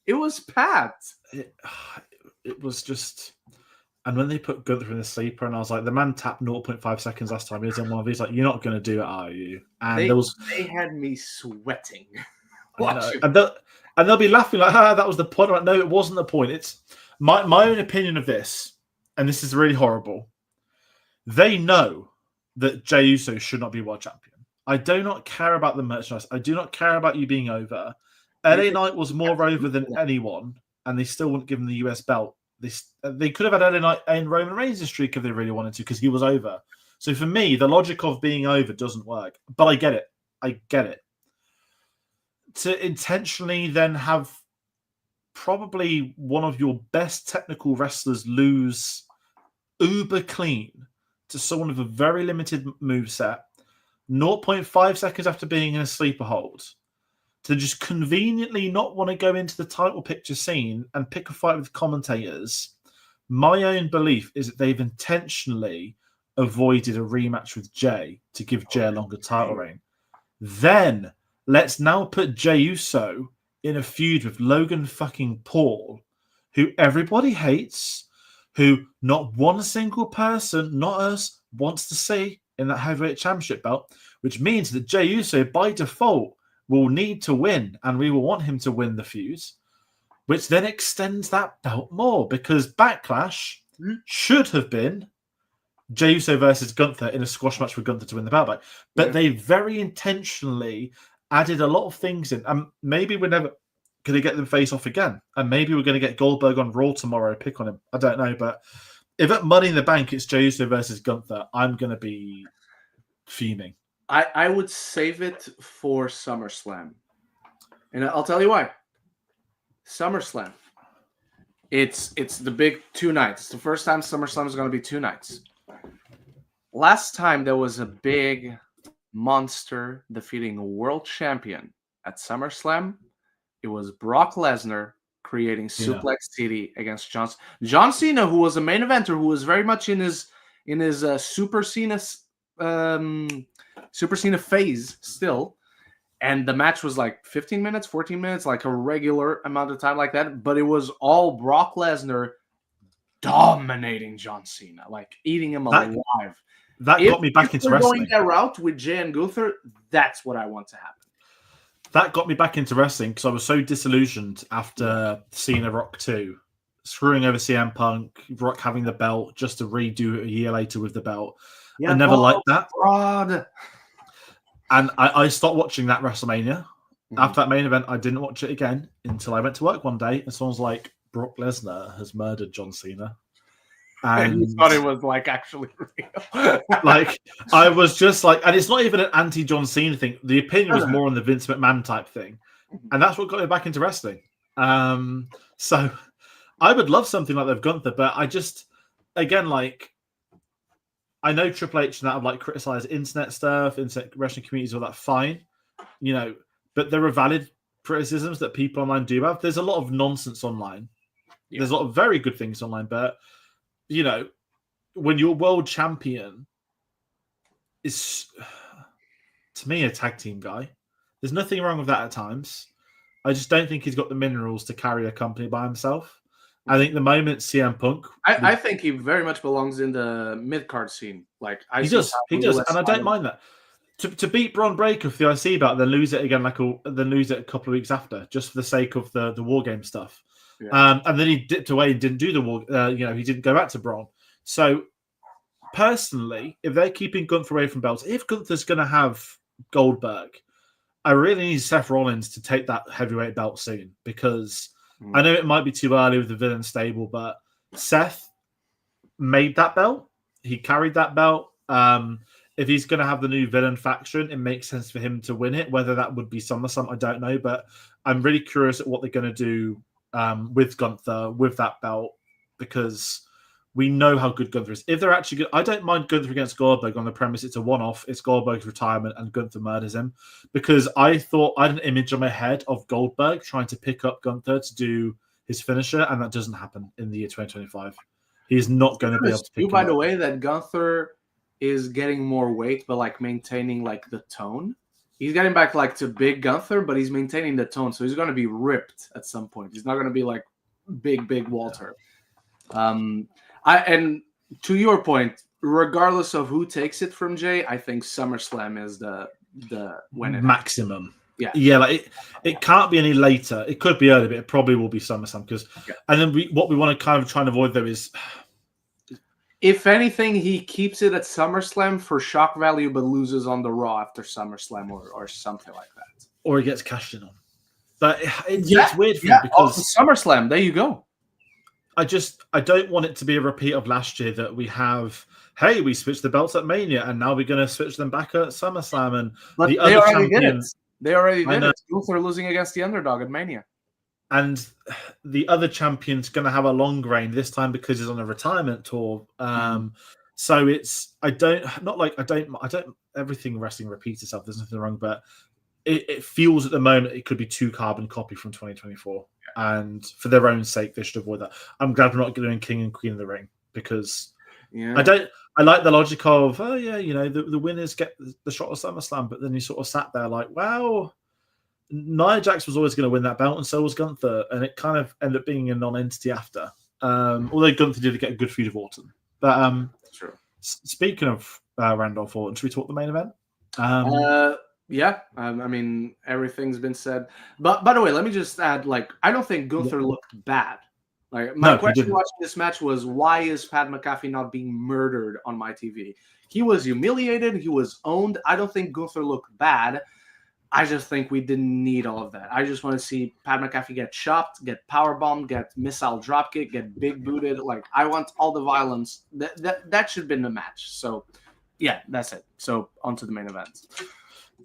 It was Pat. It was just... And when they put Gunther in the sleeper, and I was like, the man tapped 0.5 seconds last time. He was in one of these, like, you're not going to do it, are you? And they had me sweating. And they'll be laughing like, that was the point. Like, no, it wasn't the point. It's my own opinion of this, and this is really horrible. They know that Jey Uso should not be world champion. I do not care about the merchandise. I do not care about you being over. LA Knight was more over than anyone, and they still wouldn't give him the US belt. They could have had LA Knight and Roman Reigns' streak if they really wanted to, because he was over. So for me, the logic of being over doesn't work. But I get it. To intentionally then have probably one of your best technical wrestlers lose uber clean to someone with a very limited moveset, 0.5 seconds after being in a sleeper hold, to just conveniently not want to go into the title picture scene and pick a fight with commentators. My own belief is that they've intentionally avoided a rematch with Jey to give Jey a longer title reign. Then let's now put Jey Uso in a feud with Logan fucking Paul, who everybody hates, who not one single person, not us, wants to see in that heavyweight championship belt, which means that Jey Uso, by default, will need to win, and we will want him to win the feud, which then extends that belt more, because Backlash should have been Jey Uso versus Gunther in a squash match for Gunther to win the belt back. But they very intentionally added a lot of things in, and maybe we're never going to get them face off again, and maybe we're going to get Goldberg on Raw tomorrow, pick on him. I don't know, but if at Money in the Bank it's Jey Uso versus Gunther, I'm going to be fuming. I would save it for SummerSlam, and I'll tell you why. SummerSlam, it's the big 2 nights. It's the first time SummerSlam is going to be 2 nights. Last time there was a big monster defeating a world champion at SummerSlam, it was Brock Lesnar creating Suplex City against John Cena, who was a main eventer, who was very much in his Super Cena phase still, and the match was like 15 minutes, 14 minutes, like a regular amount of time like that, but it was all Brock Lesnar dominating John Cena, like eating him alive. That got me back into wrestling. Going that route with Jey and Gunther, that's what I want to happen. That got me back into wrestling because I was so disillusioned after Cena Rock 2. screwing over CM Punk, Brock having the belt just to redo it a year later with the belt. Yeah, I never liked that. Fraud. And I stopped watching that WrestleMania. After that main event, I didn't watch it again until I went to work one day and someone's like, Brock Lesnar has murdered John Cena. And you thought it was like actually real. Like, I was just like, and it's not even an anti-John Cena thing. The opinion was more on the Vince McMahon type thing. And that's what got me back into wrestling. So I would love something like that of Gunther, but I just, again, like, I know Triple H and that have like criticized internet stuff, internet wrestling communities, all that, fine, you know, but there are valid criticisms that people online do have. There's a lot of nonsense online. Yeah. There's a lot of very good things online, but you know, when your world champion is, to me, a tag team guy, there's nothing wrong with that at times. I just don't think he's got the minerals to carry a company by himself. I think the moment CM Punk, I think he very much belongs in the mid card scene. Like he does, and I don't mind that. To beat Braun Breaker for the IC belt, then lose it again, then lose it a couple of weeks after, just for the sake of the war game stuff. Yeah. And then he dipped away and didn't do the war. He didn't go back to Braun. So personally, if they're keeping Gunther away from belts, if Gunther's going to have Goldberg, I really need Seth Rollins to take that heavyweight belt soon, because I know it might be too early with the villain stable, but Seth made that belt. He carried that belt. If he's going to have the new villain faction, it makes sense for him to win it. Whether that would be SummerSlam, I don't know. But I'm really curious at what they're going to do with Gunther, with that belt, because we know how good Gunther is. If they're actually good, I don't mind Gunther against Goldberg on the premise it's a one-off. It's Goldberg's retirement and Gunther murders him. Because I thought I had an image in my head of Goldberg trying to pick up Gunther to do his finisher, and that doesn't happen in the year 2025. He's not going to be able to pick him up. By the way, that Gunther is getting more weight, but like maintaining like the tone. He's getting back like to big Gunther, but he's maintaining the tone, so he's going to be ripped at some point. He's not going to be like big Walter. And to your point, regardless of who takes it from Jay, I think SummerSlam is the when it maximum. Yeah, like it can't be any later. It could be early, but it probably will be SummerSlam because. Yeah. And then what we want to kind of try and avoid though is, if anything, he keeps it at SummerSlam for shock value, but loses on the Raw after SummerSlam or something like that, or he gets cashed in on. But it's weird for me because SummerSlam. There you go. I don't want it to be a repeat of last year that we have, hey, we switched the belts at Mania and now we're going to switch them back at SummerSlam. But the other champions, they already did it. Gunther losing against the underdog at Mania. And the other champion's going to have a long reign this time because he's on a retirement tour. So everything wrestling repeats itself. There's nothing wrong, but it feels at the moment it could be too carbon copy from 2024. And for their own sake, they should avoid that. I'm glad we're not doing King and Queen of the Ring because I like the logic of, the winners get the shot of SummerSlam, but then you sort of sat there like, wow, Nia Jax was always going to win that belt, and so was Gunther, and it kind of ended up being a non-entity after. Although Gunther did get a good feud of Orton. But speaking of Randolph Orton, should we talk the main event? I mean, everything's been said. But by the way, let me just add, I don't think Gunther looked bad. My question watching this match was, why is Pat McAfee not being murdered on my TV? He was humiliated. He was owned. I don't think Gunther looked bad. I just think we didn't need all of that. I just want to see Pat McAfee get chopped, get powerbombed, get missile dropkick, get big booted. I want all the violence. That should have been the match. So, yeah, that's it. So, on to the main event.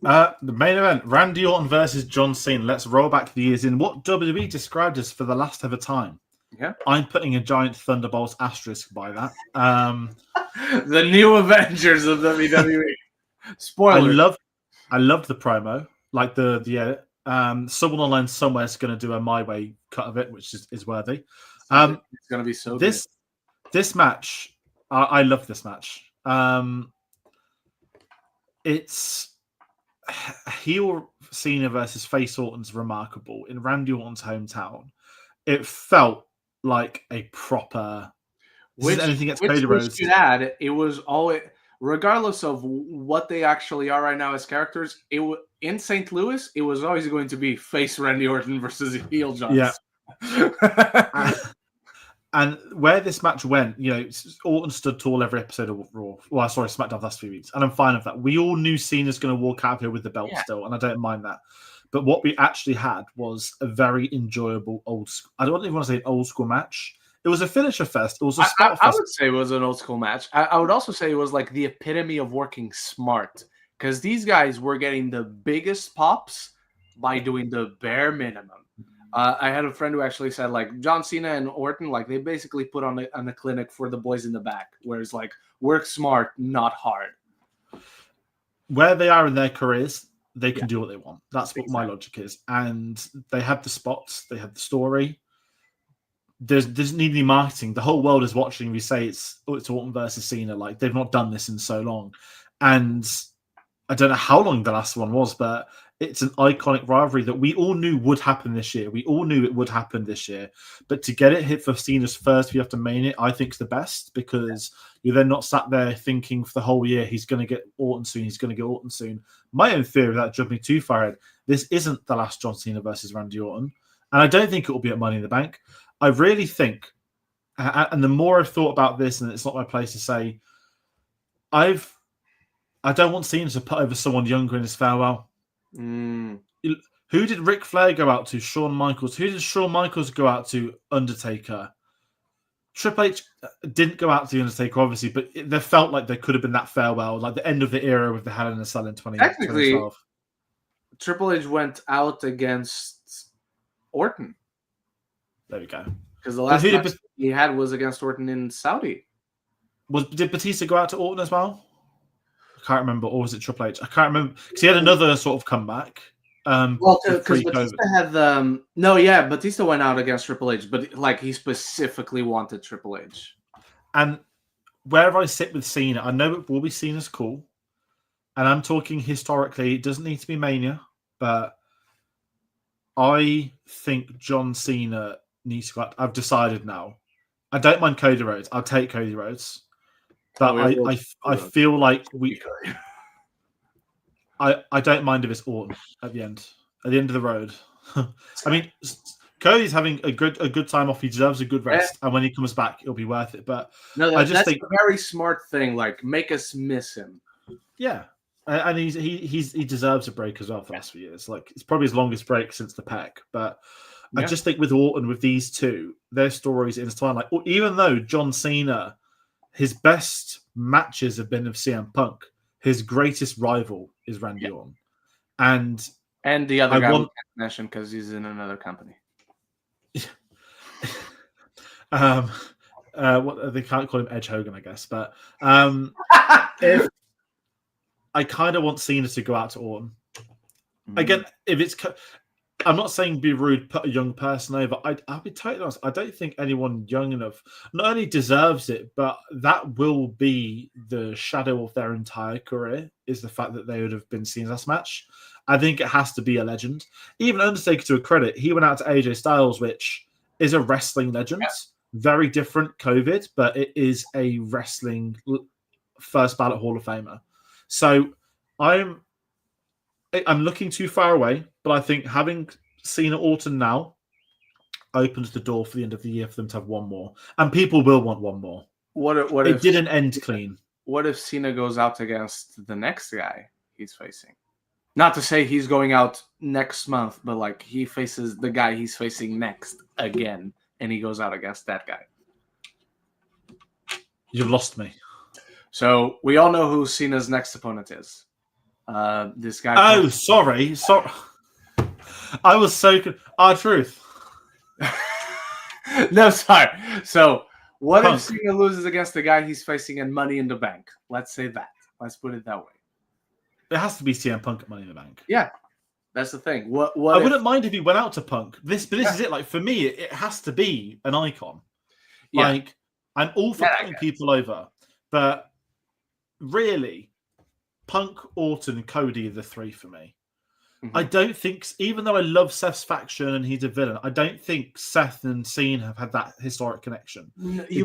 The main event, Randy Orton versus John Cena. Let's roll back the years in what WWE described as for the last ever time. Yeah, I'm putting a giant Thunderbolts asterisk by that. The new Avengers of WWE. Spoiler. I loved the promo. Someone online somewhere is going to do a My Way cut of it, which is worthy. It's going to be so good. This match, I love this match. It's heel Cena versus face Orton's remarkable in Randy Orton's hometown. It felt like a proper. Anything gets Cody Rhodes. Should add, it was all. Regardless of what they actually are right now as characters, in St. Louis, it was always going to be face Randy Orton versus heel John. Yeah. And where this match went, Orton stood tall every episode of Raw. Well, sorry, SmackDown the last few weeks. And I'm fine with that. We all knew Cena's going to walk out here with the belt still, and I don't mind that. But what we actually had was a very enjoyable I don't even want to say an old school match. It was a finisher fest. It was a spot fest. I would say it was an old school match. I would also say it was like the epitome of working smart, because these guys were getting the biggest pops by doing the bare minimum. I had a friend who actually said, like, John Cena and Orton, like, they basically put on a clinic for the boys in the back, where it's like, work smart, not hard. Where they are in their careers, they can do what they want. That's what my logic is. And they have the spots, they have the story. There's need any marketing. The whole world is watching. We say it's Orton versus Cena. Like, they've not done this in so long. And I don't know how long the last one was, but it's an iconic rivalry that we all knew would happen this year. We all knew it would happen this year. But to get it hit for Cena's first few after Mania, I think is the best, because you're then not sat there thinking for the whole year, he's going to get Orton soon, he's going to get Orton soon. My own theory, without jumping too far ahead, this isn't the last John Cena versus Randy Orton. And I don't think it will be at Money in the Bank. I really think, and the more I've thought about this, and it's not my place to say, I don't want Cena to put over someone younger in his farewell. Who did Ric Flair go out to? Shawn Michaels. Who did Shawn Michaels go out to? Undertaker. Triple H didn't go out to the Undertaker, obviously, but there felt like there could have been that farewell, like the end of the era with the Hell in a Cell in 2012. Technically, Triple H went out against Orton. There we go. Because the last match he had was against Orton in Saudi. Did Batista go out to Orton as well? I can't remember. Or was it Triple H? I can't remember. Because he had another sort of comeback. Because Batista had Batista went out against Triple H, but like he specifically wanted Triple H. And wherever I sit with Cena, I know it will be seen as cool. And I'm talking historically, it doesn't need to be Mania, but I think John Cena needs to go out. I've decided now. I don't mind Cody Rhodes. I'll take Cody Rhodes. But I feel like I don't mind if it's Orton at the end of the road. I mean, Cody's having a good time off. He deserves a good rest, and when he comes back, it'll be worth it. But I just think a very smart thing. Like, make us miss him. Yeah, and he deserves a break as well for the last few years. Like, it's probably his longest break since the Pack. But I just think with Orton, with these two, their stories intertwine. Like, even though John Cena, his best matches have been of CM Punk, his greatest rival is Randy Orton. And the other guy we can't mention because he's in another company. What they can't call him Edge Hogan, I guess. But if I kind of want Cena to go out to Orton. Again, if it's... I'm not saying be rude, put a young person over. I'll be totally honest. I don't think anyone young enough not only deserves it, but that will be the shadow of their entire career, is the fact that they would have been seen as match. I think it has to be a legend. Even Undertaker, to a credit, he went out to AJ Styles, which is a wrestling legend. Yeah. Very different COVID, but it is a wrestling first ballot Hall of Famer. So I'm looking too far away, but I think having Cena Orton now opens the door for the end of the year for them to have one more, and people will want one more. What it didn't end clean? What if Cena goes out against the next guy he's facing? Not to say he's going out next month, but like he faces the guy he's facing next again, and he goes out against that guy. You've lost me. So we all know who Cena's next opponent is. This guy. Oh, sorry. I was so good. R-Truth. No, sorry. So, what if Cena loses against the guy he's facing in Money in the Bank? Let's say that. Let's put it that way. It has to be CM Punk at Money in the Bank. Yeah, that's the thing. What I wouldn't mind if he went out to Punk. This is it. Like, for me, it has to be an icon. Yeah. Like, I'm all for putting people over, but really, Punk, Orton, Cody are the three for me. Mm-hmm. I don't think, even though I love Seth's faction and he's a villain, I don't think Seth and Cena have had that historic connection. They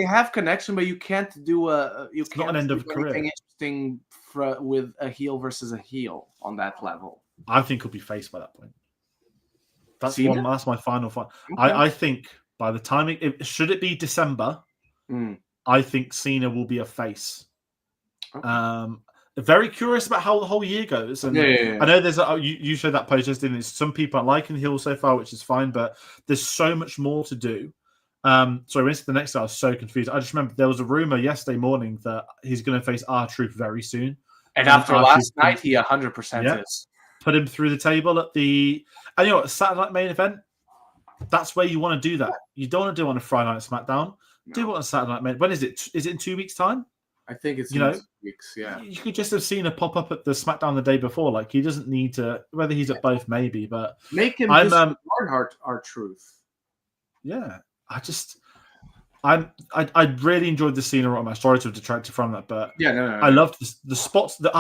have connection, but you can't do it's not an end of a career. Interesting with a heel versus a heel on that level. I think he'll be faced by that point. That's my final fight. Okay. I think by the time should it be December, I think Cena will be a face. Okay. Very curious about how the whole year goes. And I know there's you showed that post yesterday. Some people aren't liking the heel so far, which is fine, but there's so much more to do. Sorry, when it's the next, I was so confused. I just remember there was a rumor yesterday morning that he's going to face R-Truth very soon. And after last night, he 100% is. Put him through the table at the Saturday Night Main Event. That's where you want to do that. You don't want to do it on a Friday Night SmackDown. No. Do it on Saturday Night Main. When is it? Is it in 2 weeks' time? I think it's in 2 weeks. Yeah. You could just have seen a pop up at the SmackDown the day before. Like he doesn't need to. Whether he's at both, maybe, but make him disregard R-Truth. Yeah, I really enjoyed the Cena match. Sorry to have detracted from that, but I loved the spots, the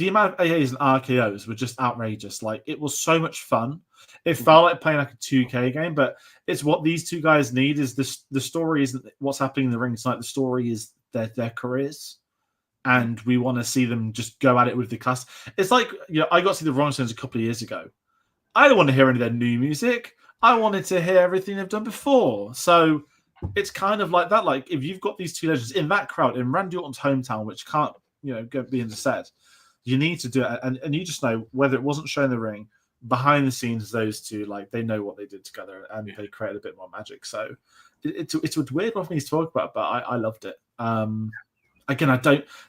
amount of AAs and RKOs were just outrageous. Like it was so much fun. It felt like playing like a 2K game, but it's what these two guys need. Is the story isn't what's happening in the ring tonight. The story is their careers, and we want to see them just go at it with the class. It's like I got to see the Rolling Stones a couple of years ago. I don't want to hear any of their new music. I wanted to hear everything they've done before. So it's kind of like that. Like if you've got these two legends in that crowd in Randy Orton's hometown, which can't, go be said, you need to do it. And you just know whether it wasn't shown in the ring, behind the scenes, those two, like they know what they did together and they created a bit more magic. So it's a weird one for me to talk about, but I loved it. Again,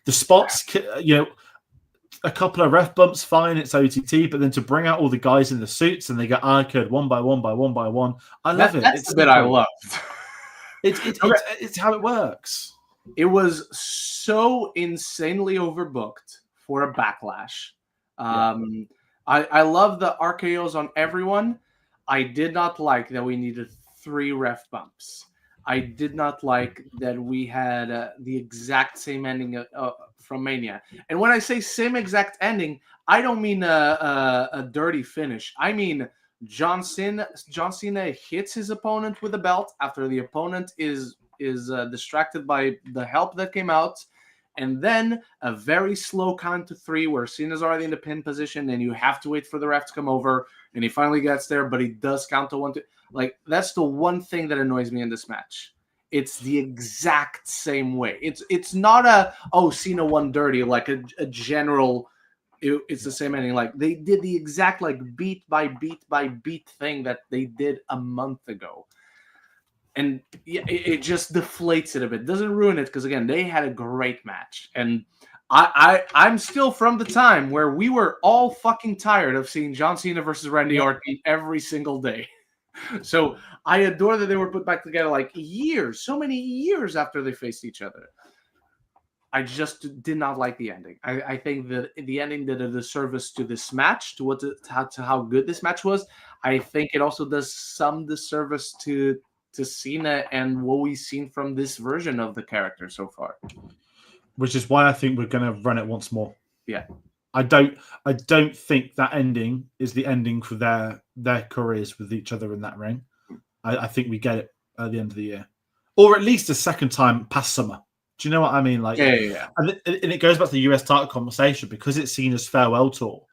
the spots, a couple of ref bumps, fine, it's OTT, but then to bring out all the guys in the suits and they get arcade one by one, I love it. That's the bit I loved. It's how it works. It was so insanely overbooked for a Backlash. I love the RKOs on everyone. I did not like that we needed 3 ref bumps. I did not like that we had the exact same ending from Mania. And when I say same exact ending, I don't mean a dirty finish. I mean John Cena hits his opponent with a belt after the opponent is distracted by the help that came out. And then a very slow count to 3 where Cena's already in the pin position and you have to wait for the ref to come over. And he finally gets there, but he does count to 1, 2. Like, that's the one thing that annoys me in this match. It's the exact same way. It's not Cena won dirty, like a general, it's the same ending. Like, they did the exact, like, beat by beat by beat thing that they did a month ago. And it just deflates it a bit. Doesn't ruin it because, again, they had a great match. And I'm still from the time where we were all fucking tired of seeing John Cena versus Randy Orton every single day. So I adore that they were put back together like so many years after they faced each other. I just did not like the ending. I think that the ending did a disservice to this match, to how good this match was. I think it also does some disservice to Cena and what we've seen from this version of the character so far. Which is why I think we're going to run it once more. Yeah. I don't think that ending is the ending for their careers with each other in that ring. I think we get it at the end of the year. Or at least a second time past summer. Do you know what I mean? Like, yeah. And it goes back to the US title conversation because it's seen as farewell tour.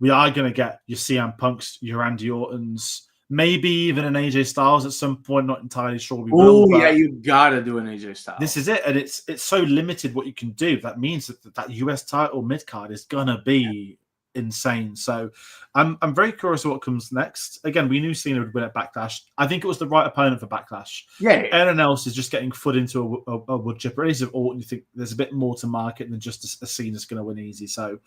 We are going to get your CM Punks, your Randy Ortons, maybe even an AJ Styles at some point. Not entirely sure we will. Oh, yeah, you gotta do an AJ Styles. This is it, and it's so limited what you can do. That means that US title mid card is gonna be insane. So I'm very curious what comes next. Again, we knew Cena would win at Backlash. I think it was the right opponent for Backlash. Yeah. Everyone else is just getting foot into a wood chipper. It is of Orton. You think there's a bit more to market than just a Cena's going to win easy. So.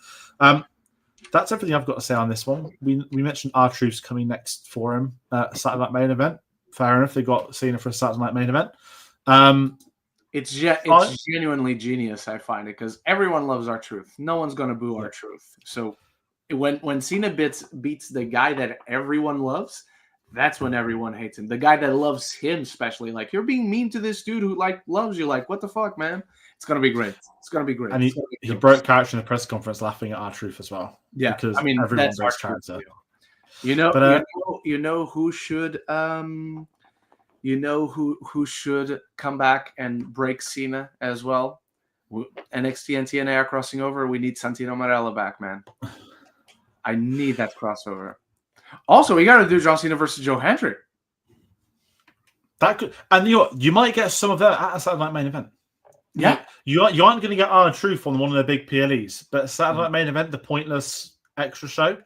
That's everything I've got to say on this one. We mentioned R-Truth's coming next for him, Saturday Night Main Event. Fair enough, they got Cena for a Saturday Night Main Event. It's genuinely genius, I find it, because everyone loves R-Truth. No one's going to boo R-Truth. So when Cena beats the guy that everyone loves, that's when everyone hates him. The guy that loves him, especially, like, you're being mean to this dude who loves you. Like, what the fuck, man? It's gonna be great. It's gonna be great. And he broke character in the press conference, laughing at R-Truth as well. Yeah, because everyone breaks character. You know who should who should come back and break Cena as well? NXT and TNA are crossing over. We need Santino Marella back, man. I need that crossover. Also, we got to do John Cena versus Joe Hendrick. That could, and you might get some of that at a Saturday Night Main Event. Yeah, you aren't going to get R-Truth on one of the big PLEs, but Saturday Night Main Event, the pointless extra show,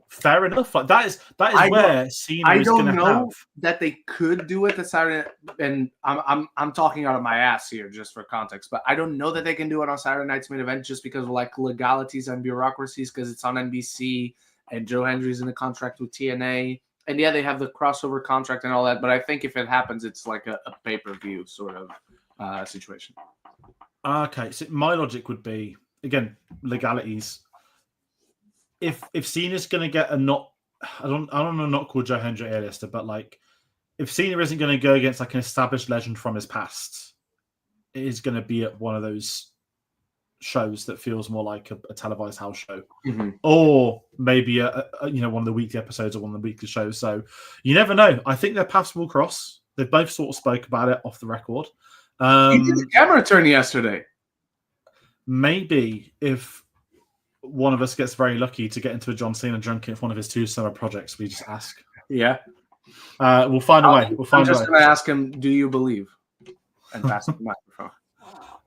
fair enough. Like that is where Cena is going to have. I don't know that they could do it the Saturday, and I'm talking out of my ass here just for context, but I don't know that they can do it on Saturday Night's Main Event just because of like legalities and bureaucracies, because it's on NBC and Joe Hendry's in the contract with TNA, and yeah, they have the crossover contract and all that. But I think if it happens, it's like a pay-per-view sort of situation. Okay, so my logic would be, again, legalities. If Cena's going to get I don't know, not called Joe Hendry A-lister, but like if Cena isn't going to go against like an established legend from his past, it is going to be at one of those shows that feels more like a televised house show, or maybe a one of the weekly episodes or one of the weekly shows. So you never know. I think their paths will cross. They both sort of spoke about it off the record. He did a camera turn yesterday. Maybe if one of us gets very lucky to get into a John Cena junket for one of his 2 summer projects, we just ask. Yeah. We'll find a way. I'm just going to ask him, do you believe? And pass the microphone.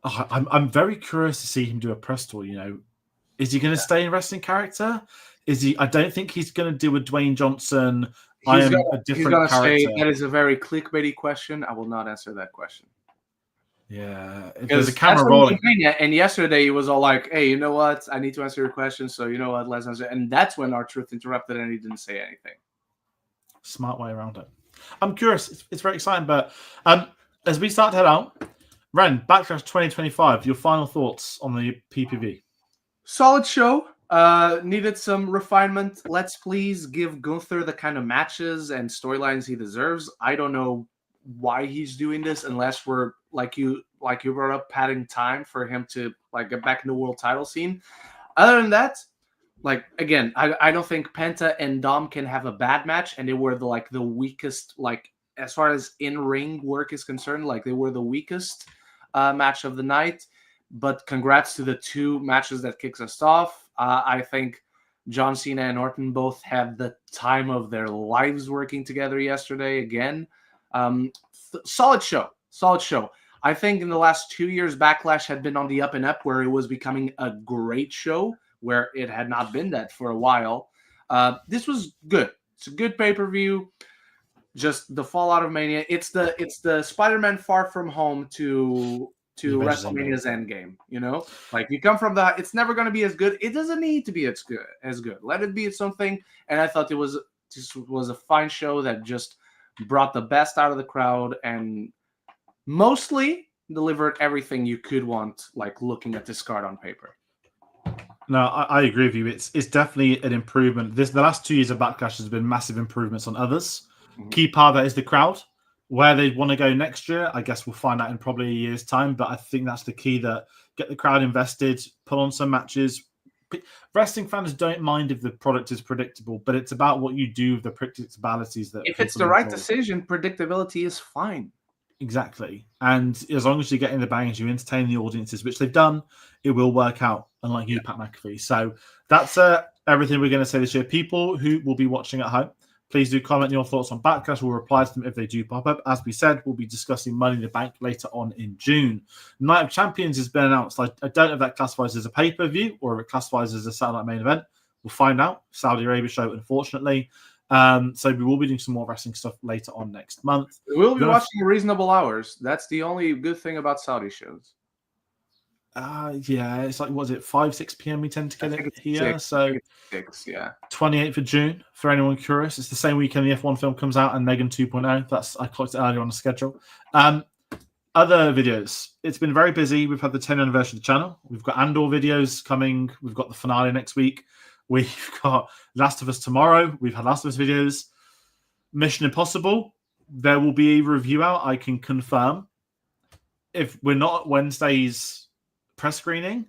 I'm very curious to see him do a press tour. Is he going to stay in wrestling character? Is he? I don't think he's going to do a Dwayne Johnson. I am a different character. Say, that is a very clickbaity question. I will not answer that question. Yeah, there's a camera rolling. And yesterday he was all like, "Hey, you know what? I need to answer your question. So you know what? Let's answer." And that's when R-Truth interrupted and he didn't say anything. Smart way around it. I'm curious. It's very exciting. But as we start to head out, Ren, Backlash 2025. Your final thoughts on the PPV? Solid show. Needed some refinement. Let's please give Gunther the kind of matches and storylines he deserves. I don't know why he's doing this unless we're like you brought up, padding time for him to like get back in the world title scene. Other than that, like again, I don't think Penta and Dom can have a bad match, and they were the weakest, like as far as in-ring work is concerned, like they were the weakest match of the night. But congrats to the 2 matches that kicks us off. I think John Cena and Orton both had the time of their lives working together yesterday again. Solid show. I think in the last 2 years, Backlash had been on the up and up, where it was becoming a great show, where it had not been that for a while. This was good. It's a good pay-per-view. Just the fallout of Mania. It's the Spider-Man Far From Home to WrestleMania's Endgame. Like you come from that, it's never going to be as good. It doesn't need to be as good. Let it be something. And I thought this was a fine show that just brought the best out of the crowd and mostly delivered everything you could want, like looking at this card on paper. No, I agree with you. It's definitely an improvement. The last 2 years of Backlash has been massive improvements on others. Key part of that is the crowd. Where they want to go next year, I guess we'll find out in probably a year's time. But I think that's the key, that get the crowd invested, put on some matches. Wrestling fans don't mind if the product is predictable, but it's about what you do with the predictabilities. That if it's the right decision, predictability is fine. Exactly. And as long as you're getting the bangers, you entertain the audiences, which they've done, it will work out, unlike you, Pat McAfee. So that's everything we're going to say this year. People who will be watching at home, please do comment your thoughts on Backlash. We'll reply to them if they do pop up. As we said, we'll be discussing Money in the Bank later on in June. Night of Champions has been announced. I don't know if that classifies as a pay-per-view or if it classifies as a Saturday main event. We'll find out. Saudi Arabia show, unfortunately. So we will be doing some more wrestling stuff later on next month. We'll be watching reasonable hours. That's the only good thing about Saudi shows. Yeah, it's like, was it 5-6 p.m. we tend to get it here? 6, so 6, yeah. 28th of June, for anyone curious. It's the same weekend the F1 film comes out and Megan 2.0. I clocked it earlier on the schedule. Other videos. It's been very busy. We've had the 10th anniversary of the channel. We've got Andor videos coming. We've got the finale next week. We've got Last of Us tomorrow. We've had Last of Us videos. Mission Impossible. There will be a review out, I can confirm. If we're not at Wednesday's press screening,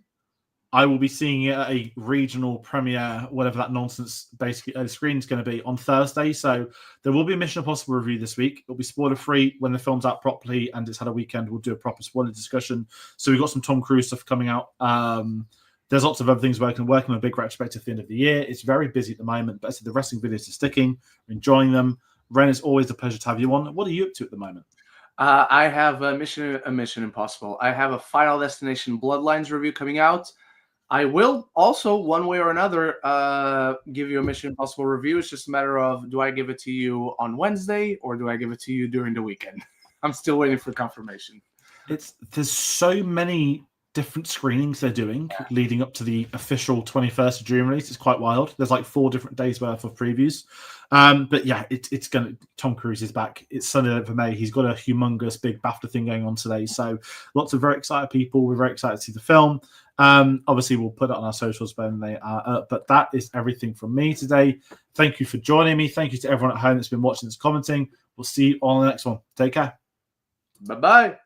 I will be seeing it at a regional premiere, whatever that nonsense basically screen is going to be, on Thursday. So there will be a Mission Impossible review this week. It'll be spoiler free when the film's out properly and it's had a weekend. We'll do a proper spoiler discussion. So we've got some Tom Cruise stuff coming out. There's lots of other things working on a big retrospective at the end of the year. It's very busy at the moment, but I said the wrestling videos are sticking. We're enjoying them. Ren, it's always a pleasure to have you on. What are you up to at the moment? I have a Mission Impossible. I have a Final Destination Bloodlines review coming out. I will also, one way or another, give you a Mission Impossible review. It's just a matter of, do I give it to you on Wednesday or do I give it to you during the weekend? I'm still waiting for confirmation. There's so many different screenings they're doing leading up to the official 21st of June release. It's quite wild. There's like 4 different days worth of previews. But yeah, it's gonna. Tom Cruise is back. It's Sunday for May. He's got a humongous big BAFTA thing going on today. So lots of very excited people. We're very excited to see the film. Obviously, we'll put it on our socials when they are up. But that is everything from me today. Thank you for joining me. Thank you to everyone at home that's been watching this, commenting. We'll see you on the next one. Take care. Bye-bye.